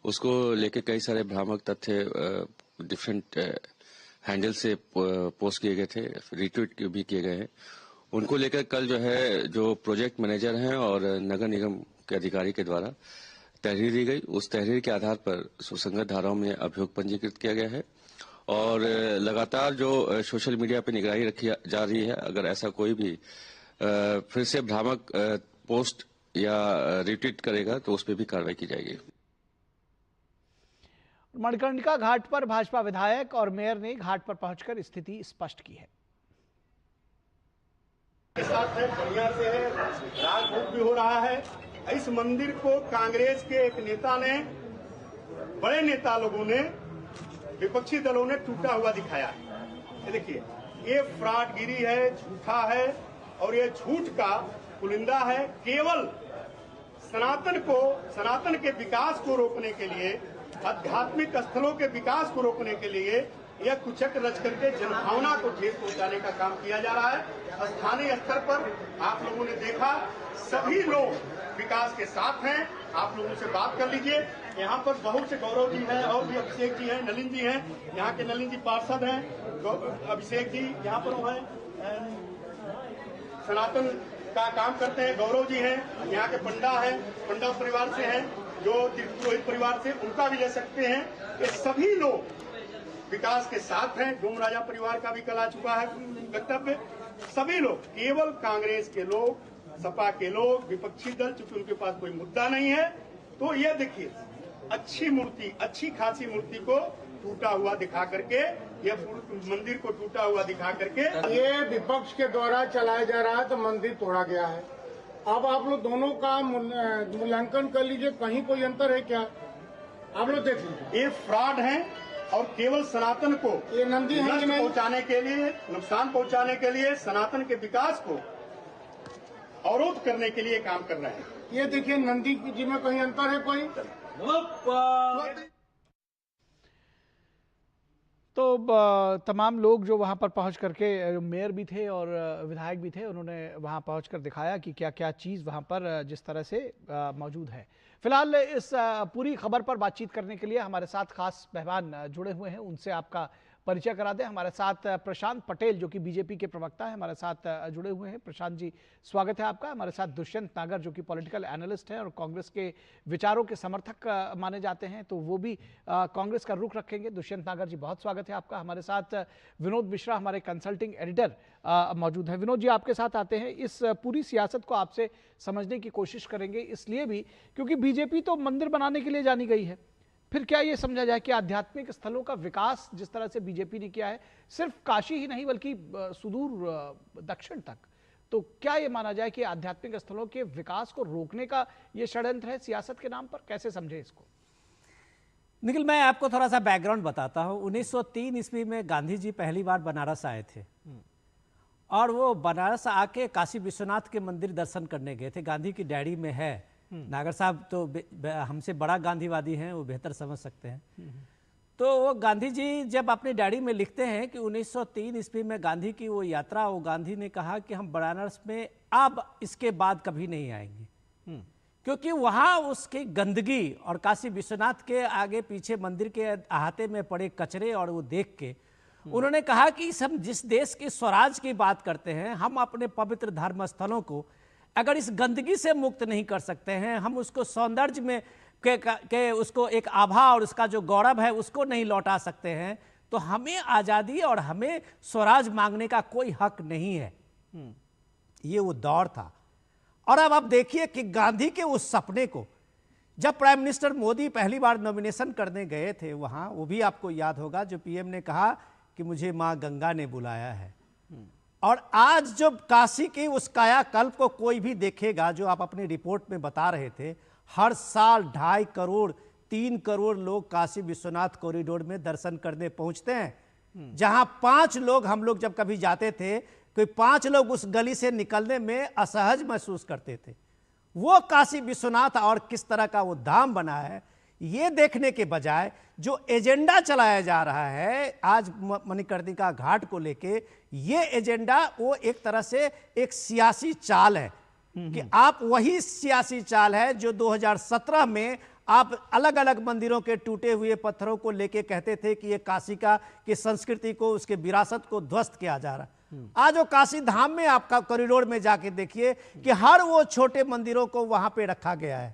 उसको लेके कई सारे भ्रामक तथ्य डिफरेंट हैंडल से पोस्ट किए गए थे, रिट्वीट भी किए गए हैं। उनको लेकर कल जो है जो प्रोजेक्ट मैनेजर हैं और नगर निगम के अधिकारी के द्वारा तहरीर दी गई। उस तहरीर के आधार पर सुसंगत धाराओं में अभियोग पंजीकृत किया गया है और लगातार जो सोशल मीडिया पर निगरानी रखी जा रही है। अगर ऐसा कोई भी फिर से भ्रामक पोस्ट या रिट्वीट करेगा तो उस पर भी कार्रवाई की जाएगी। मणिकर्णिका घाट पर भाजपा विधायक और मेयर ने घाट पर पहुंचकर स्थिति स्पष्ट की है। साथ है, बढ़िया से है, राग भोग भी हो रहा है। इस मंदिर को कांग्रेस के एक नेता ने, बड़े नेता लोगों ने, विपक्षी दलों ने टूटा हुआ दिखाया है। देखिए, ये फ्रॉडगिरी है, झूठा है और ये झूठ का पुलिंदा है। केवल सनातन के विकास को रोकने के लिए, आध्यात्मिक स्थलों के विकास को रोकने के लिए यह कुचक रच करके जनभावना को ठेस पहुंचाने का काम किया जा रहा है। स्थानीय स्तर पर आप लोगों ने देखा, सभी लोग विकास के साथ हैं। आप लोगों से बात कर लीजिए। यहाँ पर बहुत से गौरव जी हैं और भी अभिषेक जी हैं, नलिन जी हैं, यहाँ के नलिन जी पार्षद हैं, अभिषेक जी यहाँ पर वो हैं, सनातन का काम करते हैं, गौरव जी हैं, यहाँ के पंडा हैं, पंडा परिवार से हैं, जो पुरोहित परिवार से, उनका भी ले सकते हैं। ये सभी लोग विकास के साथ हैं। डोम राजा परिवार का भी कल आ चुका है वक्तव्य। सभी लोग, केवल कांग्रेस के लोग, सपा के लोग, विपक्षी दल, चूंकि उनके पास कोई मुद्दा नहीं है, तो ये देखिए अच्छी मूर्ति, अच्छी खासी मूर्ति को टूटा हुआ दिखा करके, ये मंदिर को टूटा हुआ दिखा करके, ये विपक्ष के द्वारा चलाया जा रहा है तो मंदिर तोड़ा गया है। अब आप लोग दोनों का मूल्यांकन कर लीजिए, कहीं कोई अंतर है क्या? आप लोग देख लीजिए। ये फ्रॉड है और केवल सनातन को ये नंदी पहुंचाने के लिए, नुकसान पहुंचाने के लिए, सनातन के विकास को अवरोध करने के लिए काम कर रहे हैं। ये देखिए, नंदी जी में कहीं अंतर है कोई? तो तमाम लोग जो वहां पर पहुंच करके, मेयर भी थे और विधायक भी थे, उन्होंने वहां पहुंचकर दिखाया कि क्या क्या चीज़ वहां पर जिस तरह से मौजूद है। फिलहाल इस पूरी खबर पर बातचीत करने के लिए हमारे साथ खास मेहमान जुड़े हुए हैं, उनसे आपका परिचय करा दें। हमारे साथ प्रशांत पटेल जो कि बीजेपी के प्रवक्ता हैं हमारे साथ जुड़े हुए हैं। प्रशांत जी, स्वागत है आपका। हमारे साथ दुष्यंत नागर जो कि पॉलिटिकल एनालिस्ट हैं और कांग्रेस के विचारों के समर्थक माने जाते हैं, तो वो भी कांग्रेस का रुख रखेंगे। दुष्यंत नागर जी, बहुत स्वागत है आपका। हमारे साथ विनोद मिश्रा, हमारे कंसल्टिंग एडिटर मौजूद हैं। विनोद जी, आपके साथ आते हैं। इस पूरी सियासत को आपसे समझने की कोशिश करेंगे, इसलिए भी क्योंकि बीजेपी तो मंदिर बनाने के लिए जानी गई है। फिर क्या ये समझा जाए कि आध्यात्मिक स्थलों का विकास जिस तरह से बीजेपी ने किया है, सिर्फ काशी ही नहीं बल्कि सुदूर दक्षिण तक, तो क्या ये माना जाए कि आध्यात्मिक स्थलों के विकास को रोकने का ये षड्यंत्र है सियासत के नाम पर? कैसे समझे इसको? निखिल, मैं आपको थोड़ा सा बैकग्राउंड बताता हूँ। 1903 ईस्वी में गांधी जी पहली बार बनारस आए थे और वो बनारस आके काशी विश्वनाथ के मंदिर दर्शन करने गए थे। गांधी की डायरी में है, नागर साहब तो हमसे बड़ा गांधीवादी हैं, वो बेहतर समझ सकते हैं। तो वो गांधी जी जब अपनी डायरी में लिखते हैं कि 1903 ईस्वी में गांधी की वो यात्रा, वो गांधी ने कहा कि हम बनारस में अब इसके बाद कभी नहीं आएंगे, क्योंकि वहाँ उसकी गंदगी और काशी विश्वनाथ के आगे पीछे मंदिर के अहाते में पड़े कचरे और वो देख के उन्होंने कहा कि हम जिस देश की स्वराज की बात करते हैं, हम अपने पवित्र धर्म स्थलों को अगर इस गंदगी से मुक्त नहीं कर सकते हैं, हम उसको सौंदर्य में के उसको एक आभा और उसका जो गौरव है उसको नहीं लौटा सकते हैं, तो हमें आज़ादी और हमें स्वराज मांगने का कोई हक नहीं है। ये वो दौर था। और अब आप देखिए कि गांधी के उस सपने को जब प्राइम मिनिस्टर मोदी पहली बार नॉमिनेशन करने गए थे वहाँ, वो भी आपको याद होगा, जो पीएम ने कहा कि मुझे माँ गंगा ने बुलाया है। और आज जब काशी की उस कायाकल्प को कोई भी देखेगा, जो आप अपनी रिपोर्ट में बता रहे थे, हर साल 2.5 करोड़ 3 करोड़ लोग काशी विश्वनाथ कॉरिडोर में दर्शन करने पहुंचते हैं। जहां 5 लोग, हम लोग जब कभी जाते थे, कोई 5 लोग उस गली से निकलने में असहज महसूस करते थे। वो काशी विश्वनाथ और किस तरह का वो धाम बना है, ये देखने के बजाय जो एजेंडा चलाया जा रहा है आज मणिकर्णिका घाट को लेके, ये एजेंडा वो एक तरह से एक सियासी चाल है कि आप वही सियासी चाल है जो 2017 में आप अलग अलग मंदिरों के टूटे हुए पत्थरों को लेके कहते थे कि ये काशी का की संस्कृति को, उसके विरासत को ध्वस्त किया जा रहा है। आज वो काशी धाम में आपका कॉरिडोर में जाके देखिए कि हर वो छोटे मंदिरों को वहां पे रखा गया है,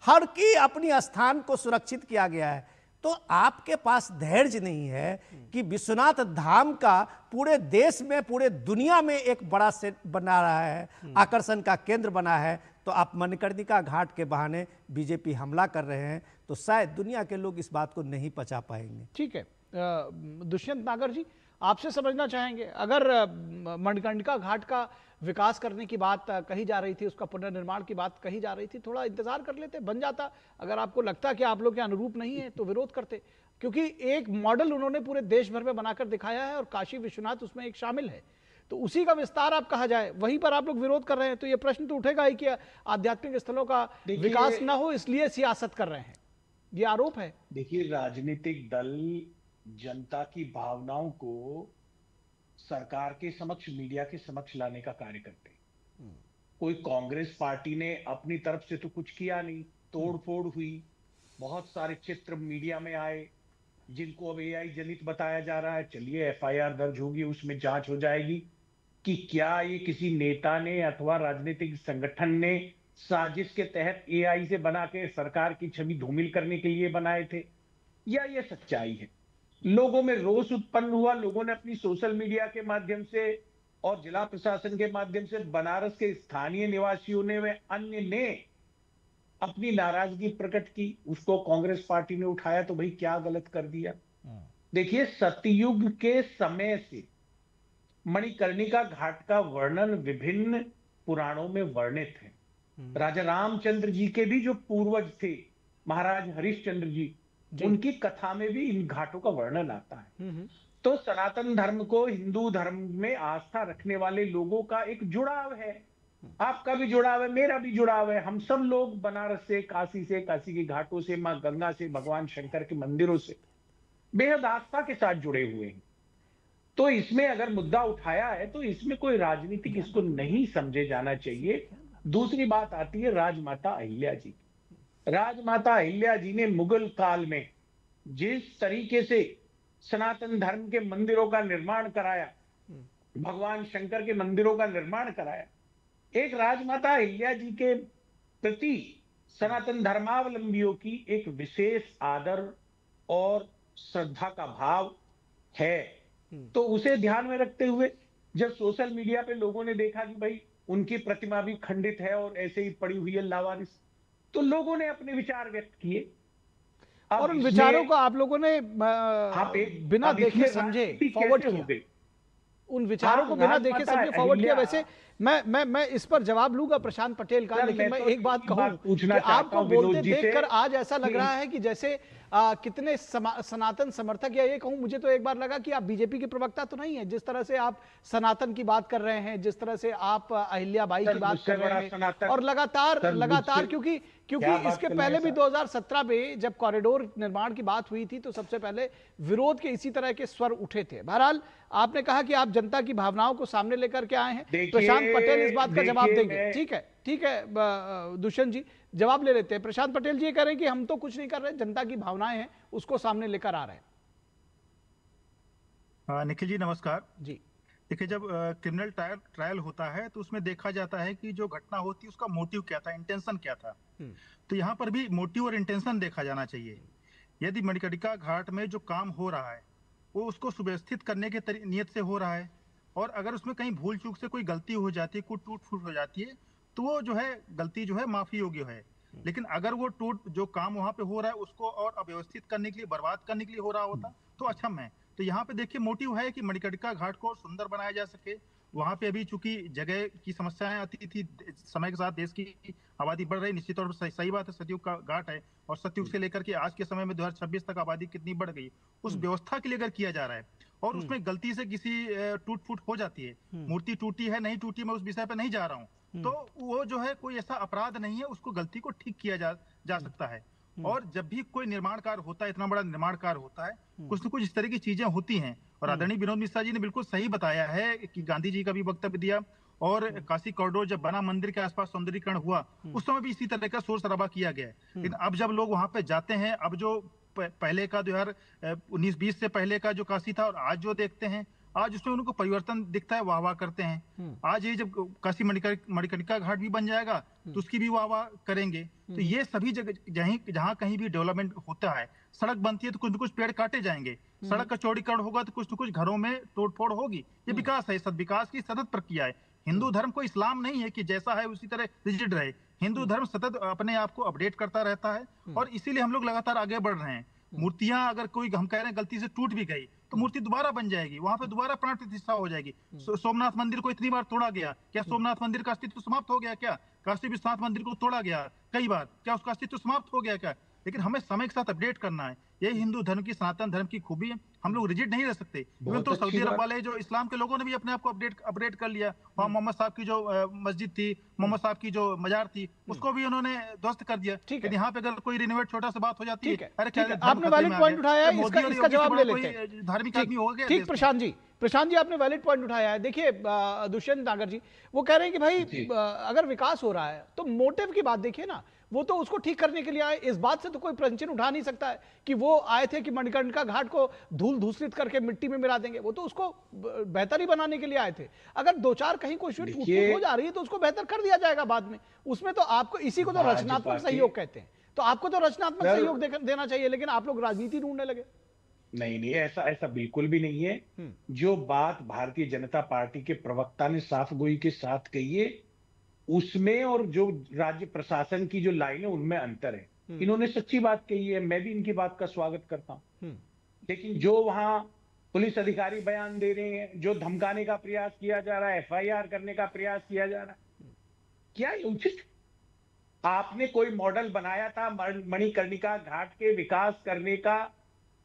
हर की अपनी स्थान को सुरक्षित किया गया है। तो आपके पास धैर्य नहीं है कि विश्वनाथ धाम का पूरे देश में, पूरे दुनिया में एक बड़ा सेट बना रहा है, आकर्षण का केंद्र बना है, तो आप मणिकर्णिका घाट के बहाने बीजेपी हमला कर रहे हैं, तो शायद दुनिया के लोग इस बात को नहीं पचा पाएंगे। ठीक है, दुष्यंत नागर जी, आपसे समझना चाहेंगे, अगर मणिकर्णिका घाट का विकास करने की बात कही जा रही थी, उसका पुनर्निर्माण की बात कही जा रही थी, थोड़ा इंतजार कर लेते, बन जाता। अगर आपको लगता कि आप लोग के अनुरूप नहीं है तो विरोध करते, क्योंकि एक मॉडल उन्होंने पूरे देश भर में बनाकर दिखाया है और काशी विश्वनाथ उसमें एक शामिल है, तो उसी का विस्तार आप कहा जाए, वहीं पर आप लोग विरोध कर रहे हैं, तो ये प्रश्न तो उठेगा ही कि आध्यात्मिक स्थलों का विकास ना हो इसलिए सियासत कर रहे हैं, ये आरोप है। देखिए, राजनीतिक दल जनता की भावनाओं को सरकार के समक्ष, मीडिया के समक्ष लाने का कार्य करते हैं। कोई कांग्रेस पार्टी ने अपनी तरफ से तो कुछ किया नहीं, तोड़फोड़ हुई, बहुत सारे चित्र मीडिया में आए जिनको अब एआई जनित बताया जा रहा है। चलिए, एफआईआर दर्ज होगी, उसमें जांच हो जाएगी कि क्या ये किसी नेता ने अथवा राजनीतिक संगठन ने साजिश के तहत एआई से बना के सरकार की छवि धूमिल करने के लिए बनाए थे, या ये सच्चाई है। लोगों में रोष उत्पन्न हुआ, लोगों ने अपनी सोशल मीडिया के माध्यम से और जिला प्रशासन के माध्यम से, बनारस के स्थानीय निवासियों ने व अन्य ने अपनी नाराजगी प्रकट की, उसको कांग्रेस पार्टी ने उठाया, तो भाई क्या गलत कर दिया। देखिए, सतयुग के समय से मणिकर्णिका घाट का वर्णन विभिन्न पुराणों में वर्णित है। राजा रामचंद्र जी के भी जो पूर्वज थे, महाराज हरिश्चंद्र जी, उनकी कथा में भी इन घाटों का वर्णन आता है। तो सनातन धर्म को, हिंदू धर्म में आस्था रखने वाले लोगों का एक जुड़ाव है, आपका भी जुड़ाव है, मेरा भी जुड़ाव है। हम सब लोग बनारस से, काशी के घाटों से, मां गंगा से, भगवान शंकर के मंदिरों से बेहद आस्था के साथ जुड़े हुए हैं। तो इसमें अगर मुद्दा उठाया है तो इसमें कोई राजनीतिक इसको नहीं समझे जाना चाहिए। दूसरी बात आती है राजमाता अहिल्या जी। राजमाता अहिल्या जी ने मुगल काल में जिस तरीके से सनातन धर्म के मंदिरों का निर्माण कराया, भगवान शंकर के मंदिरों का निर्माण कराया। एक राजमाता अहिल्या जी के प्रति सनातन धर्मावलंबियों की एक विशेष आदर और श्रद्धा का भाव है। तो उसे ध्यान में रखते हुए जब सोशल मीडिया पे लोगों ने देखा कि भाई उनकी प्रतिमा भी खंडित है और ऐसे ही पड़ी हुई है लावारिस, तो लोगों ने अपने विचार व्यक्त किए। और उन विचारों को आप लोगों ने बिना देखे समझे फॉरवर्ड किया, उन विचारों को बिना देखे समझे फॉरवर्ड किया। वैसे मैं इस पर जवाब लूंगा प्रशांत पटेल का, लेकिन मैं एक बात कहूं कि आपको बोलते देखकर आज ऐसा लग रहा है कि जैसे कितने सनातन समर्थक, या ये कहूं मुझे तो एक बार लगा कि आप बीजेपी के प्रवक्ता तो नहीं है। जिस तरह से आप सनातन की बात कर रहे हैं, जिस तरह से आप अहिल्याबाई की बात कर रहे हैं, और लगातार क्योंकि इसके पहले भी 2017 में जब कॉरिडोर निर्माण की बात हुई थी तो सबसे पहले विरोध के इसी तरह के स्वर उठे थे। बहरहाल आपने कहा कि आप जनता की भावनाओं को सामने लेकर के आए हैं, प्रशांत पटेल इस बात का जवाब देंगे। ठीक है दुष्यंत जी जवाब ले लेते हैं। प्रशांत पटेल जी ये कह रहे हैं कि हम तो कुछ नहीं कर रहे, जनता की भावनाएं हैं उसको सामने लेकर आ रहे हैं। निखिल जी नमस्कार जी। देखिए, जब क्रिमिनल ट्रायल होता है तो उसमें देखा जाता है कि जो घटना होती है उसका मोटिव क्या था, इंटेंशन क्या था। तो यहाँ पर भी मोटिव और इंटेंशन देखा जाना चाहिए। यदि मणिकर्णिका घाट में जो काम हो रहा है वो उसको सुव्यवस्थित करने के नियत से हो रहा है, और अगर उसमें कहीं भूल चूक से कोई गलती हो जाती है, कोई टूट फूट हो जाती है, तो वो जो है गलती जो है माफी योग्य है। लेकिन अगर वो जो काम वहां पे हो रहा है उसको और अव्यवस्थित करने के लिए, बर्बाद करने के लिए हो रहा होता तो अक्षम है। तो यहाँ पे देखिए मोटिव है कि मणिकर्णिका घाट को सुंदर बनाया जा सके। वहां पे अभी चूंकि जगह की समस्याएं आती थी, समय के साथ देश की आबादी बढ़ रही, निश्चित तौर पर सही बात है, सतयुग का घाट है, और सतयुग से लेकर के आज के समय में 2026 तक आबादी कितनी बढ़ गई, उस व्यवस्था के लिए अगर किया जा रहा है और उसमें गलती से किसी टूट फूट हो जाती है, मूर्ति टूटी है नहीं टूटी, मैं उस विषय पर नहीं जा रहा हूँ, तो वो जो है कोई ऐसा अपराध नहीं है, उसको गलती को ठीक किया जा सकता है। और जब भी कोई निर्माण कार्य होता है, इतना बड़ा निर्माण कार्य होता है, कुछ न कुछ इस तरह की चीजें होती हैं। और आदरणीय विनोद मिश्रा जी ने बिल्कुल सही बताया है कि गांधी जी का भी वक्तव्य दिया, और काशी कॉरिडोर जब बना, मंदिर के आसपास सौंदर्यीकरण हुआ, उस समय भी इसी तरह का शोर शराबा किया गया है। लेकिन अब जब लोग वहां पे जाते हैं, अब जो पहले का 2019-20 से पहले का जो काशी था और आज जो देखते हैं, आज उसमें उनको परिवर्तन दिखता है, वाह वाह करते हैं। आज ये जब काशी मणिकर्णिका घाट भी बन जाएगा तो उसकी भी वाह वाह करेंगे। तो ये सभी जगह जहाँ कहीं भी डेवलपमेंट होता है, सड़क बनती है तो कुछ न कुछ पेड़ काटे जाएंगे, सड़क का चौड़ीकरण होगा तो कुछ न कुछ घरों में तोड़फोड़ होगी। ये विकास है, सदविकास की सतत प्रक्रिया है। हिंदू धर्म को इस्लाम नहीं है कि जैसा है उसी तरह रिजिड रहे। हिंदू धर्म सतत अपने आप को अपडेट करता रहता है, और इसीलिए हम लोग लगातार आगे बढ़ रहे हैं। मूर्तियां अगर कोई, हम कह रहे हैं गलती से टूट भी गई तो मूर्ति दोबारा बन जाएगी, वहां पे दोबारा प्राण प्रतिष्ठा हो जाएगी। सोमनाथ मंदिर को इतनी बार तोड़ा गया, क्या सोमनाथ मंदिर का अस्तित्व समाप्त हो गया? क्या काशी विश्वनाथ मंदिर को तोड़ा गया कई बार, क्या उसका अस्तित्व समाप्त हो गया? क्या? लेकिन हमें समय के साथ अपडेट करना है। यही हिंदू धर्म की, सनातन धर्म की खूबी है। हम लोग रिजिड नहीं रह सकते। इवन तो सऊदी अरब वाले जो इस्लाम के लोगों ने भी अपने आप को अपडेट कर लिया। वहाँ मोहम्मद साहब की जो मस्जिद थी, मोहम्मद साहब की जो मजार थी, उसको भी उन्होंने ध्वस्त कर दिया। लेकिन यहाँ पे अगर कोई रिनोवेट छोटा सा बात हो जाती है, अरे क्या आपने वैलिड पॉइंट उठाया है, इसका जवाब ले लेते हैं। धार्मिक आदमी हो गया। ठीक, प्रशांत जी आपने वैलिड पॉइंट उठाया है। देखिए दुष्यंत नागर जी वो कह रहे हैं कि भाई अगर विकास हो रहा है तो मोटिव की बात देखिए ना, वो तो उसको ठीक करने के लिए आए। इस बात से तो कोई प्रश्न उठा नहीं सकता है कि वो आए थे कि मणिकर्णिका घाट को धूल धूसरित करके मिट्टी में मिला देंगे। वो तो उसको बेहतर ही बनाने के लिए आए थे। अगर दो चार कहीं कोई टूट फूट हो जा रही है तो उसको बेहतर कर दिया जाएगा बाद में। उसमें तो आपको, इसी को तो रचनात्मक सहयोग कहते हैं, तो आपको तो रचनात्मक सहयोग देना चाहिए, लेकिन आप लोग राजनीति ढूंढने लगे। नहीं, ऐसा बिल्कुल भी नहीं है। जो बात भारतीय जनता पार्टी के प्रवक्ता ने साफ गोई के साथ कही है, उसमें और जो राज्य प्रशासन की जो लाइन है उनमें अंतर है। इन्होंने सच्ची बात कही है, मैं भी इनकी बात का स्वागत करता हूं। लेकिन जो वहां पुलिस अधिकारी बयान दे रहे हैं, जो धमकाने का प्रयास किया जा रहा है, FIR करने का प्रयास किया जा रहा है, क्या ये उचित? आपने कोई मॉडल बनाया था मणिकर्णिका घाट के विकास करने का,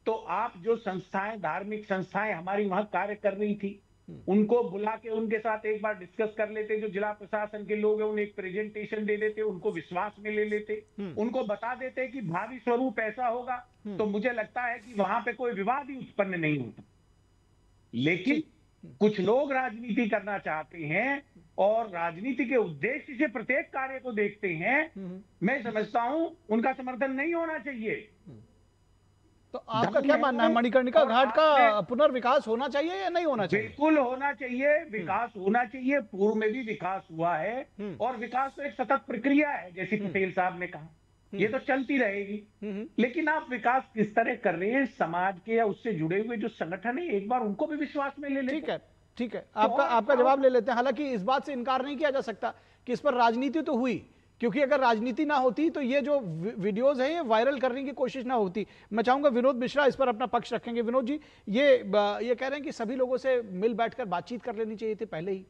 तो आप जो संस्थाएं, धार्मिक संस्थाएं हमारी वहां कार्य कर रही थी, उनको बुला के उनके साथ एक बार डिस्कस कर लेते। जो जिला प्रशासन के लोग हैं उन्हें एक प्रेजेंटेशन दे देते, उनको विश्वास में ले लेते, उनको बता देते कि भावी स्वरूप ऐसा होगा, तो मुझे लगता है कि वहां पे कोई विवाद ही उत्पन्न नहीं होता। लेकिन कुछ लोग राजनीति करना चाहते हैं और राजनीति के उद्देश्य से प्रत्येक कार्य को देखते हैं। मैं समझता हूं उनका समर्थन नहीं होना चाहिए। तो आपका क्या मानना है, मणिकर्णिका घाट का पुनर्विकास होना चाहिए या नहीं होना चाहिए? बिल्कुल होना चाहिए, विकास होना चाहिए। पूर्व में भी विकास हुआ है और विकास तो एक सतत प्रक्रिया है, जैसे पटेल साहब ने कहा, ये तो चलती रहेगी। लेकिन आप विकास किस तरह कर रहे हैं, समाज के या उससे जुड़े हुए जो संगठन है, एक बार उनको भी विश्वास में ले लेते। ठीक है, ठीक है, आपका जवाब ले लेते हैं। हालांकि इस बात से इनकार नहीं किया जा सकता कि इस पर राजनीति तो हुई, क्योंकि अगर राजनीति ना होती तो ये जो वीडियोस हैं ये वायरल करने की कोशिश ना होती। मैं चाहूंगा विनोद मिश्रा इस पर अपना पक्ष रखेंगे। विनोद जी, ये कह रहे हैं कि सभी लोगों से मिल बैठकर बातचीत कर लेनी चाहिए थी पहले ही।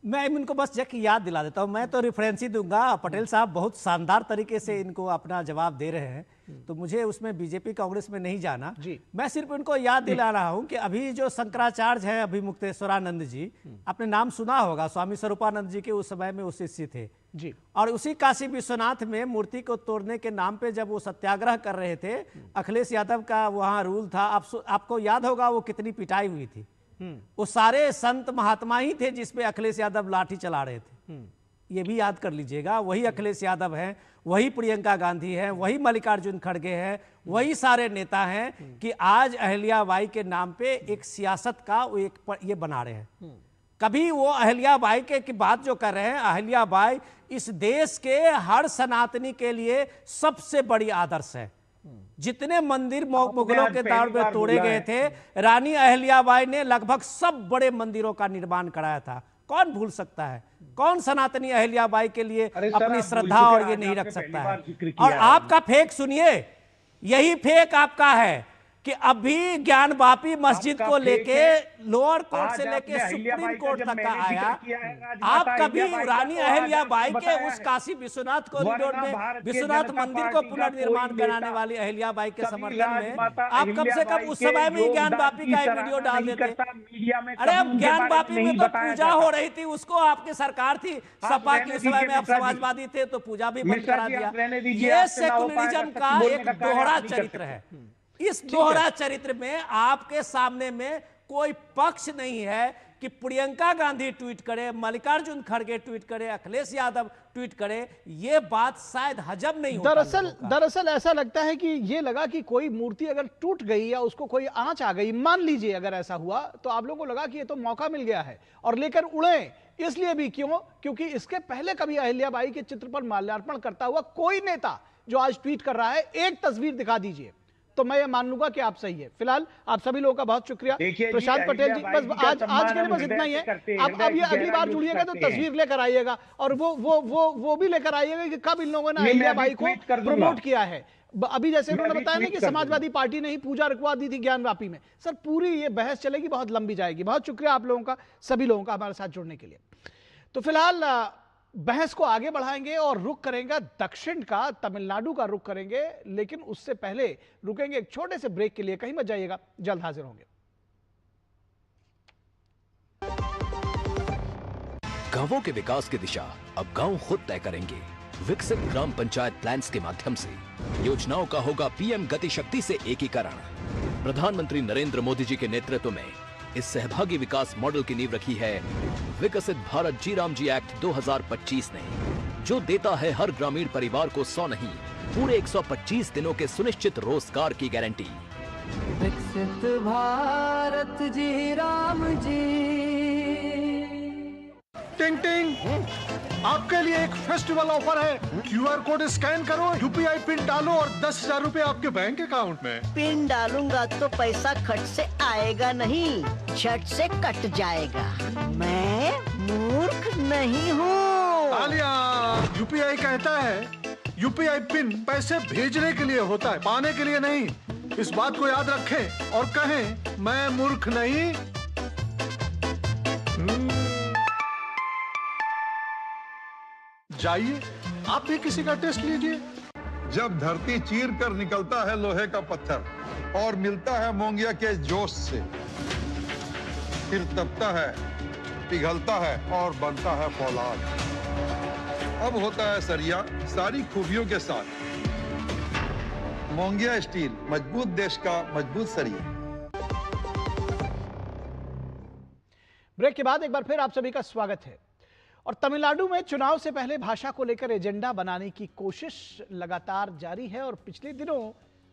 मैं इनको बस जब याद दिला देता हूं, मैं तो रेफरेंस ही दूंगा। पटेल साहब बहुत शानदार तरीके से इनको अपना जवाब दे रहे हैं, तो मुझे उसमें बीजेपी कांग्रेस में नहीं जाना। मैं सिर्फ इनको याद दिला रहा हूं कि अभी जो शंकराचार्य है अभिमुक्तेश्वरानंद जी, आपने नाम सुना होगा, स्वामी स्वरूपानंद जी के उस समय में वो शिष्य थे जी। और उसी काशी विश्वनाथ में मूर्ति को तोड़ने के नाम पे जब वो सत्याग्रह कर रहे थे, अखिलेश यादव का वहां रूल था। आपको याद होगा वो कितनी पिटाई हुई थी। वो सारे संत महात्मा ही थे जिसपे अखिलेश यादव लाठी चला रहे थे। ये भी याद कर लीजिएगा, वही अखिलेश यादव हैं, वही प्रियंका गांधी हैं, वही मल्लिकार्जुन खड़गे हैं, वही सारे नेता हैं कि आज अहिल्याबाई के नाम पे एक सियासत का ये बना रहे हैं। कभी वो अहिल्याबाई की बात जो कर रहे हैं, अहिल्याबाई इस देश के हर सनातनी के लिए सबसे बड़ी आदर्श है। जितने मंदिर मुगलों के दौर में तोड़े गए थे, रानी अहिल्याबाई ने लगभग सब बड़े मंदिरों का निर्माण कराया था। कौन भूल सकता है? कौन सनातनी अहिल्याबाई के लिए अपनी श्रद्धा और ये नहीं रख सकता है? और आपका फेक सुनिए, यही फेक आपका है कि अभी ज्ञान वापी मस्जिद को लेके लोअर कोर्ट से लेके सुप्रीम कोर्ट तक का आया। आप कभी रानी अहिल्याबाई के उस काशी विश्वनाथ कॉरिडोर में विश्वनाथ मंदिर को पुनर्निर्माण कराने वाली अहिल्याबाई के समर्थन में आप कम से कम उस समय में ज्ञान वापी का एक वीडियो डाल देते। अरे अब ज्ञान वापी में तो पूजा हो रही थी, उसको आपकी सरकार थी सपा की, उस समय में आप समाजवादी थे तो पूजा भी बंद करा दिया। ये सेकुलरिज्म का एक दोहरा चरित्र है। इस दोहरा चरित्र में आपके सामने में कोई पक्ष नहीं है कि प्रियंका गांधी ट्वीट करे, मल्लिकार्जुन खड़गे ट्वीट करे, अखिलेश यादव ट्वीट करे। ये बात शायद हजम नहीं होता। दरअसल ऐसा लगता है कि ये लगा कि कोई मूर्ति अगर टूट गई या उसको कोई आंच आ गई, मान लीजिए अगर ऐसा हुआ, तो आप लोगों को लगा कि ये तो मौका मिल गया है और लेकर उड़े। इसलिए भी क्यों? क्योंकि इसके पहले कभी अहिल्याबाई के चित्र पर माल्यार्पण करता हुआ कोई नेता जो आज ट्वीट कर रहा है, एक तस्वीर दिखा दीजिए तो मैं ये मान लूंगा कि आप सही है। फिलहाल आप सभी लोगों का बहुत शुक्रिया। प्रशांत पटेल जी, बस आज के लिए बस इतना ही है। अब ये अगली बार जुड़िएगा तो तस्वीर लेकर आइएगा और वो भी लेकर आइएगा कि कब इन लोगों ने अहिल्याबाई को प्रमोट किया है। अभी जैसे उन्होंने बताया ना कि समाजवादी पार्टी ने ही पूजा रुकवा दी थी ज्ञान वापी में। सर पूरी ये बहस चलेगी, बहुत लंबी जाएगी। बहुत शुक्रिया आप लोगों का, सभी लोगों का हमारे साथ जुड़ने के लिए। तो फिलहाल बहस को आगे बढ़ाएंगे और रुख करेंगे दक्षिण का, तमिलनाडु का रुख करेंगे, लेकिन उससे पहले रुकेंगे एक छोटे से ब्रेक के लिए। कहीं मत जाइएगा, जल्द हाजिर होंगे। गांवों के विकास की दिशा अब गांव खुद तय करेंगे। विकसित ग्राम पंचायत प्लान्स के माध्यम से योजनाओं का होगा पीएम गति शक्ति से एकीकरण। प्रधानमंत्री नरेंद्र मोदी जी के नेतृत्व में इस सहभागी विकास मॉडल की नींव रखी है विकसित भारत जी राम जी एक्ट 2025 ने, जो देता है हर ग्रामीण परिवार को 100 नहीं पूरे 125 दिनों के सुनिश्चित रोजगार की गारंटी। विकसित भारत जी राम जी। टिंग टिंग, आपके लिए एक फेस्टिवल ऑफर है। क्यूआर कोड स्कैन करो, यूपीआई पिन डालो और 10,000 रुपए आपके बैंक अकाउंट में। पिन डालूंगा तो पैसा खट से आएगा नहीं, झट से कट जाएगा। मैं मूर्ख नहीं हूँ। तालियां। यूपीआई कहता है यूपीआई पिन पैसे भेजने के लिए होता है, पाने के लिए नहीं। इस बात को याद रखें और कहें मैं मूर्ख नहीं। जाइए आप भी किसी का टेस्ट लीजिए। जब धरती चीर कर निकलता है लोहे का पत्थर और मिलता है मोंगिया के जोश से, फिर तपता है, पिघलता है और बनता है फौलाद। अब होता है सरिया सारी खूबियों के साथ। मोंगिया स्टील, मजबूत देश का मजबूत सरिया। ब्रेक के बाद एक बार फिर आप सभी का स्वागत है। और तमिलनाडु में चुनाव से पहले भाषा को लेकर एजेंडा बनाने की कोशिश लगातार जारी है और पिछले दिनों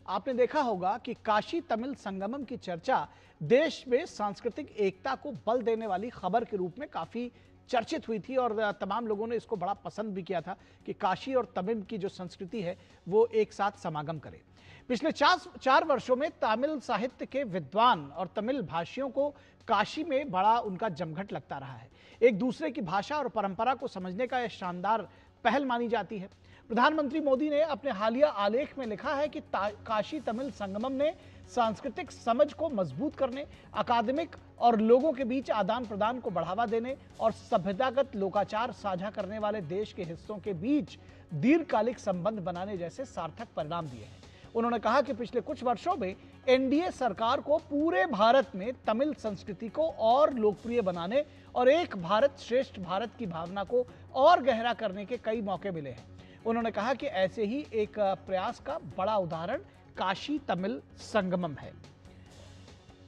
आपने देखा होगा कि काशी तमिल संगमम की चर्चा देश में सांस्कृतिक एकता को बल देने वाली खबर के रूप में काफी चर्चित हुई थी और तमाम लोगों ने इसको बड़ा पसंद भी किया था कि काशी और तमिल की जो संस्कृति है वो एक साथ समागम करे। पिछले 4 वर्षों में तमिल साहित्य के विद्वान और तमिल भाषियों को काशी में बड़ा उनका जमघट लगता रहा है। एक दूसरे की भाषा और परंपरा को समझने का यह शानदार पहल मानी जाती है। प्रधानमंत्री मोदी ने अपने हालिया आलेख में लिखा है कि काशी तमिल संगमम ने सांस्कृतिक समझ को मजबूत करने, अकादमिक और लोगों के बीच आदान प्रदान को बढ़ावा देने और सभ्यतागत लोकाचार साझा करने वाले देश के हिस्सों के बीच दीर्घकालिक संबंध बनाने जैसे सार्थक परिणाम दिए हैं। उन्होंने कहा कि पिछले कुछ वर्षों में एनडीए सरकार को पूरे भारत में तमिल संस्कृति को और लोकप्रिय बनाने और एक भारत श्रेष्ठ भारत की भावना को और गहरा करने के कई मौके मिले हैं। उन्होंने कहा कि ऐसे ही एक प्रयास का बड़ा उदाहरण काशी तमिल संगमम है।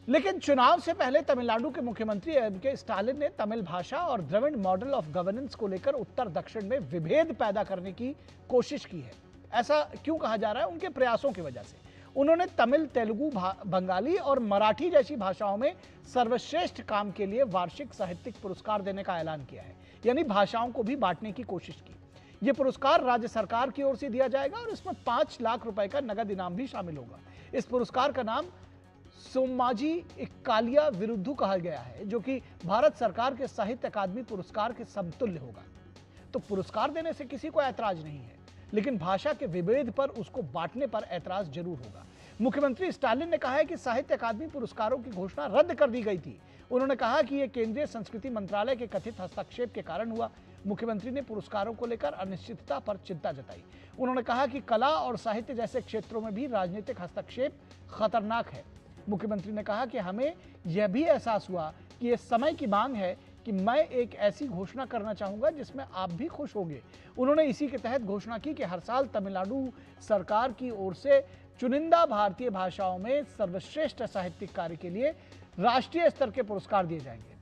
लेकिन चुनाव से पहले तमिलनाडु के मुख्यमंत्री एमके स्टालिन ने तमिल भाषा और द्रविड़ मॉडल ऑफ गवर्नेंस को लेकर उत्तर दक्षिण में विभेद पैदा करने की कोशिश की है। ऐसा क्यों कहा जा रहा है? उनके प्रयासों की वजह से। उन्होंने तमिल, तेलुगु, बंगाली और मराठी जैसी भाषाओं में सर्वश्रेष्ठ काम के लिए वार्षिक साहित्यिक पुरस्कार देने का ऐलान किया है, यानी भाषाओं को भी बांटने की कोशिश की। यह पुरस्कार राज्य सरकार की ओर से दिया जाएगा और इसमें 5 लाख रुपए का नगद इनाम भी शामिल होगा। इस पुरस्कार का नाम सोम्माजी कालिया विरुद्धु कहा गया है, जो कि भारत सरकार के साहित्य अकादमी पुरस्कार के समतुल्य होगा। तो पुरस्कार देने से किसी को ऐतराज नहीं है, लेकिन भाषा के विभेद पर उसको बांटने पर ऐतराज जरूर होगा। मुख्यमंत्री स्टालिन ने कहा है कि साहित्य अकादमी पुरस्कारों की घोषणा रद्द कर दी गई थी। उन्होंने कहा कि यह केंद्रीय संस्कृति मंत्रालय के कथित हस्तक्षेप के कारण हुआ। मुख्यमंत्री ने पुरस्कारों को लेकर अनिश्चितता पर चिंता जताई। उन्होंने कहा कि कला और साहित्य जैसे क्षेत्रों में भी राजनीतिक हस्तक्षेप खतरनाक है। मुख्यमंत्री ने कहा कि हमें यह भी एहसास हुआ कि यह समय की मांग है कि मैं एक ऐसी घोषणा करना चाहूंगा जिसमें आप भी खुश होंगे। उन्होंने इसी के तहत घोषणा की कि हर साल तमिलनाडु सरकार की ओर से चुनिंदा भारतीय भाषाओं में सर्वश्रेष्ठ साहित्यिक कार्य के लिए राष्ट्रीय स्तर के पुरस्कार दिए जाएंगे।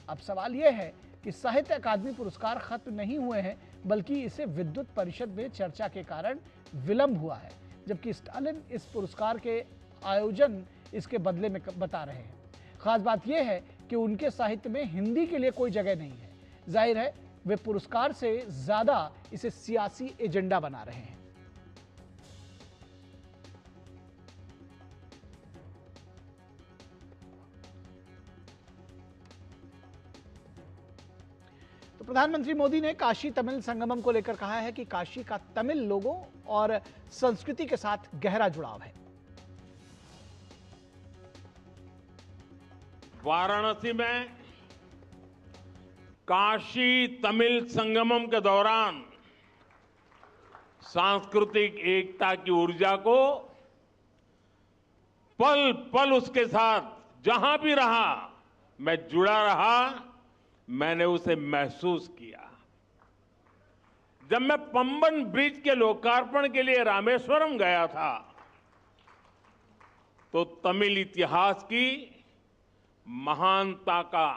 अब सवाल यह है कि साहित्य अकादमी पुरस्कार खत्म नहीं हुए हैं, बल्कि इसे विद्युत परिषद में चर्चा के कारण विलंब हुआ है, जबकि स्टालिन इस पुरस्कार के आयोजन इसके बदले में बता रहे हैं। खास बात यह है कि उनके साहित्य में हिंदी के लिए कोई जगह नहीं है। जाहिर है वे पुरस्कार से ज्यादा इसे सियासी एजेंडा बना रहे हैं। तो प्रधानमंत्री मोदी ने काशी तमिल संगमम को लेकर कहा है कि काशी का तमिल लोगों और संस्कृति के साथ गहरा जुड़ाव है। वाराणसी में काशी तमिल संगमम के दौरान सांस्कृतिक एकता की ऊर्जा को पल पल उसके साथ जहां भी रहा मैं जुड़ा रहा, मैंने उसे महसूस किया। जब मैं पंबन ब्रिज के लोकार्पण के लिए रामेश्वरम गया था तो तमिल इतिहास की महानता का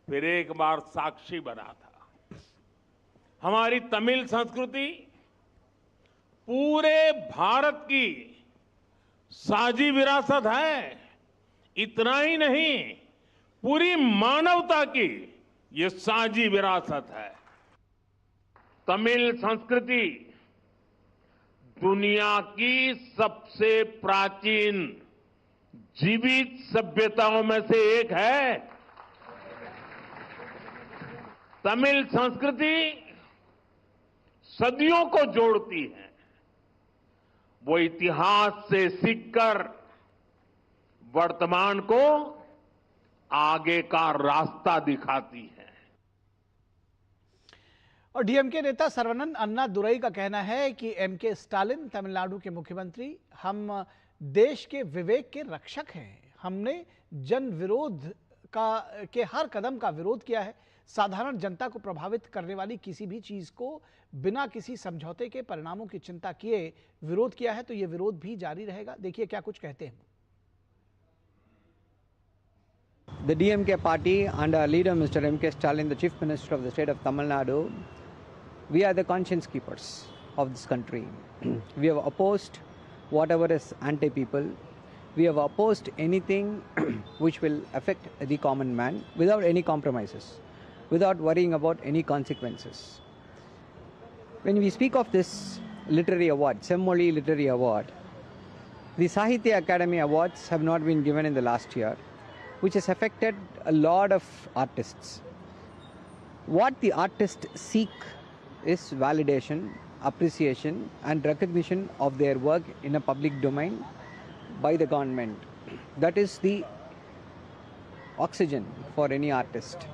फिर एक बार साक्षी बना था। हमारी तमिल संस्कृति पूरे भारत की साझी विरासत है। इतना ही नहीं, पूरी मानवता की ये साझी विरासत है। तमिल संस्कृति दुनिया की सबसे प्राचीन जीवित सभ्यताओं में से एक है। तमिल संस्कृति सदियों को जोड़ती है। वो इतिहास से सीखकर वर्तमान को आगे का रास्ता दिखाती है। और डीएमके नेता सर्वानंद अन्नादुरई का कहना है कि एमके स्टालिन तमिलनाडु के मुख्यमंत्री हम देश के विवेक के रक्षक हैं। हमने जन विरोध के हर कदम का विरोध किया है। साधारण जनता को प्रभावित करने वाली किसी भी चीज को बिना किसी समझौते के परिणामों की चिंता किए विरोध किया है, तो ये विरोध भी जारी रहेगा। देखिए क्या कुछ कहते हैं। The DMK party and our leader Mr. M.K. Stalin, the Chief Minister of the state of Tamil Nadu, we are the conscience keepers of this country. We have opposed whatever is anti-people. We have opposed anything which will affect the common man without any compromises, without worrying about any consequences. When we speak of this literary award, Semmoli Literary Award, the Sahitya Academy Awards have not been given in the last year, which has affected a lot of artists. What the artists seek is validation, appreciation and recognition of their work in a public domain by the government. That is the oxygen for any artist.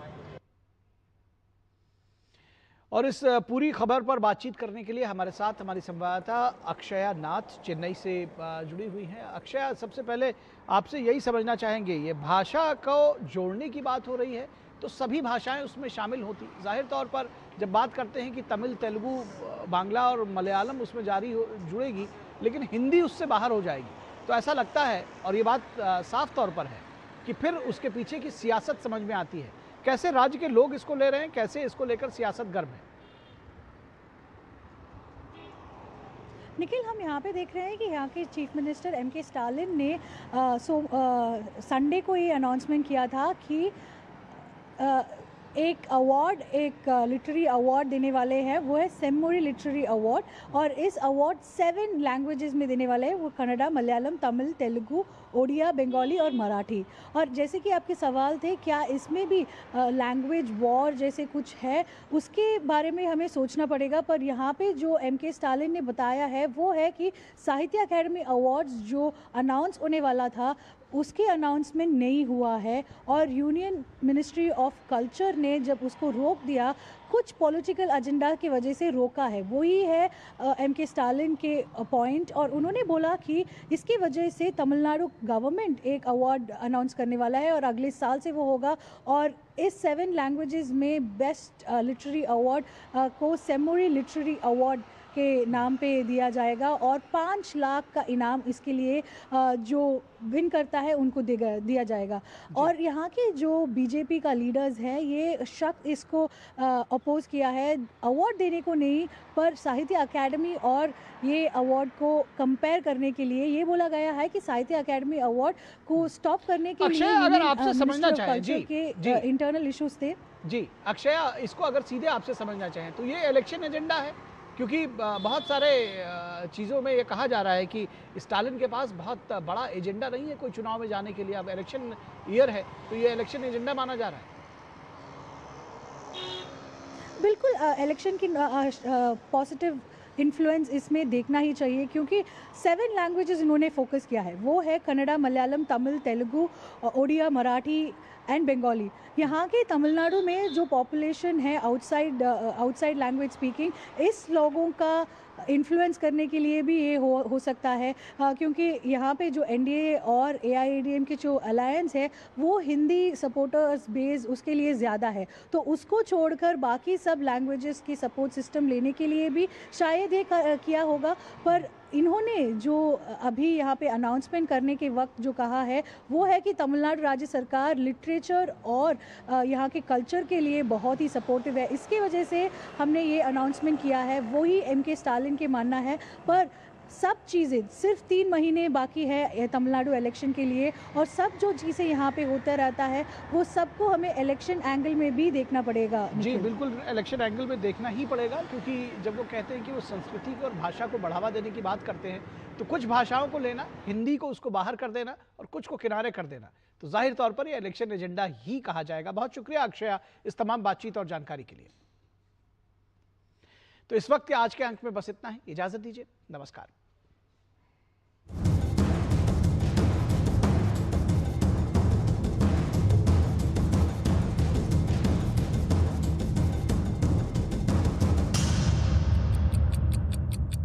और इस पूरी खबर पर बातचीत करने के लिए हमारे साथ हमारी संवाददाता अक्षया नाथ चेन्नई से जुड़ी हुई हैं। अक्षया, सबसे पहले आपसे यही समझना चाहेंगे, ये भाषा को जोड़ने की बात हो रही है तो सभी भाषाएं उसमें शामिल होती, जाहिर तौर पर जब बात करते हैं कि तमिल, तेलुगु, बांग्ला और मलयालम उसमें जुड़ेगी, लेकिन हिंदी उससे बाहर हो जाएगी, तो ऐसा लगता है और ये बात साफ तौर पर है कि फिर उसके पीछे की सियासत समझ में आती है। कैसे राज्य के लोग इसको ले रहे हैं, कैसे इसको लेकर सियासत गर्म है? निखिल, हम यहाँ पे देख रहे हैं कि यहाँ के चीफ मिनिस्टर एम.के. स्टालिन ने संडे को ये अनाउंसमेंट किया था कि एक अवार्ड, एक लिटरेरी अवार्ड देने वाले हैं, वो है सेम्मोरी लिटरेरी अवार्ड, और इस अवार्ड 7 लैंग्वेजेस में देने वाले हैं, वो कन्नड़ा, मलयालम, तमिल, तेलुगु, ओडिया, बंगाली और मराठी। और जैसे कि आपके सवाल थे, क्या इसमें भी लैंग्वेज वॉर जैसे कुछ है, उसके बारे में हमें सोचना पड़ेगा। पर यहाँ पे जो एम.के. स्टालिन ने बताया है वो है कि साहित्य अकेडमी अवार्ड्स जो अनाउंस होने वाला था उसके अनाउंसमेंट नहीं हुआ है, और यूनियन मिनिस्ट्री ऑफ कल्चर ने जब उसको रोक दिया, कुछ पॉलिटिकल एजेंडा की वजह से रोका है। वही है एम.के. स्टालिन के पॉइंट, और उन्होंने बोला कि इसकी वजह से तमिलनाडु गवर्नमेंट एक अवार्ड अनाउंस करने वाला है और अगले साल से वो होगा, और इस 7 लैंग्वेजेस में बेस्ट लिटरेरी अवार्ड को सेम्मोरी लिटरेरी अवार्ड के नाम पे दिया जाएगा, और 5 लाख का इनाम इसके लिए जो विन करता है उनको दिया जाएगा। और यहाँ के जो बीजेपी का लीडर्स है, ये शख्स इसको अपोज किया है, अवार्ड देने को नहीं, पर साहित्य अकेडमी और ये अवार्ड को कंपेयर करने के लिए ये बोला गया है कि साहित्य अकेडमी अवार्ड को स्टॉप करने के लिए अगर आपसे समझना चाहें के इंटरनल इश्यूज थे। जी अक्षया, इसको अगर सीधे आपसे समझना चाहें तो ये इलेक्शन एजेंडा है, क्योंकि बहुत सारे चीज़ों में ये कहा जा रहा है कि स्टालिन के पास बहुत बड़ा एजेंडा नहीं है कोई चुनाव में जाने के लिए। अब इलेक्शन ईयर है तो ये इलेक्शन एजेंडा माना जा रहा है। बिल्कुल, इलेक्शन की पॉजिटिव इन्फ्लुएंस इसमें देखना ही चाहिए, क्योंकि 7 लैंग्वेजेस इन्होंने फोकस किया है, वो है कन्नड़ा, मलयालम, तमिल, तेलुगु, ओडिया, मराठी एंड बंगाली। यहाँ के तमिलनाडु में जो पॉपुलेशन है आउटसाइड लैंग्वेज स्पीकिंग, इस लोगों का इन्फ्लुएंस करने के लिए भी ये हो सकता है, क्योंकि यहाँ पे जो एनडीए और एआईएडीएम की जो अलायंस है वो हिंदी सपोर्टर्स बेस उसके लिए ज़्यादा है, तो उसको छोड़कर बाकी सब लैंग्वेजेस की सपोर्ट सिस्टम लेने के लिए भी शायद ये किया होगा। पर इन्होंने जो अभी यहाँ पे अनाउंसमेंट करने के वक्त जो कहा है वो है कि तमिलनाडु राज्य सरकार लिटरेचर और यहाँ के कल्चर के लिए बहुत ही सपोर्टिव है, इसकी वजह से हमने ये अनाउंसमेंट किया है, वही एम.के. स्टालिन के मानना है। पर सब चीज़ें, सिर्फ 3 महीने बाकी है तमिलनाडु इलेक्शन के लिए, और सब जो चीज़ें यहाँ पे होता रहता है वो सबको हमें इलेक्शन एंगल में भी देखना पड़ेगा। जी बिल्कुल, इलेक्शन एंगल में देखना ही पड़ेगा, क्योंकि जब वो कहते हैं कि वो संस्कृति को और भाषा को बढ़ावा देने की बात करते हैं, तो कुछ भाषाओं को लेना, हिंदी को उसको बाहर कर देना और कुछ को किनारे कर देना, तो जाहिर तौर पर ये इलेक्शन एजेंडा ही कहा जाएगा। बहुत शुक्रिया अक्षया इस तमाम बातचीत और जानकारी के लिए। तो इस वक्त आज के अंक में बस इतना ही, इजाजत दीजिए, नमस्कार।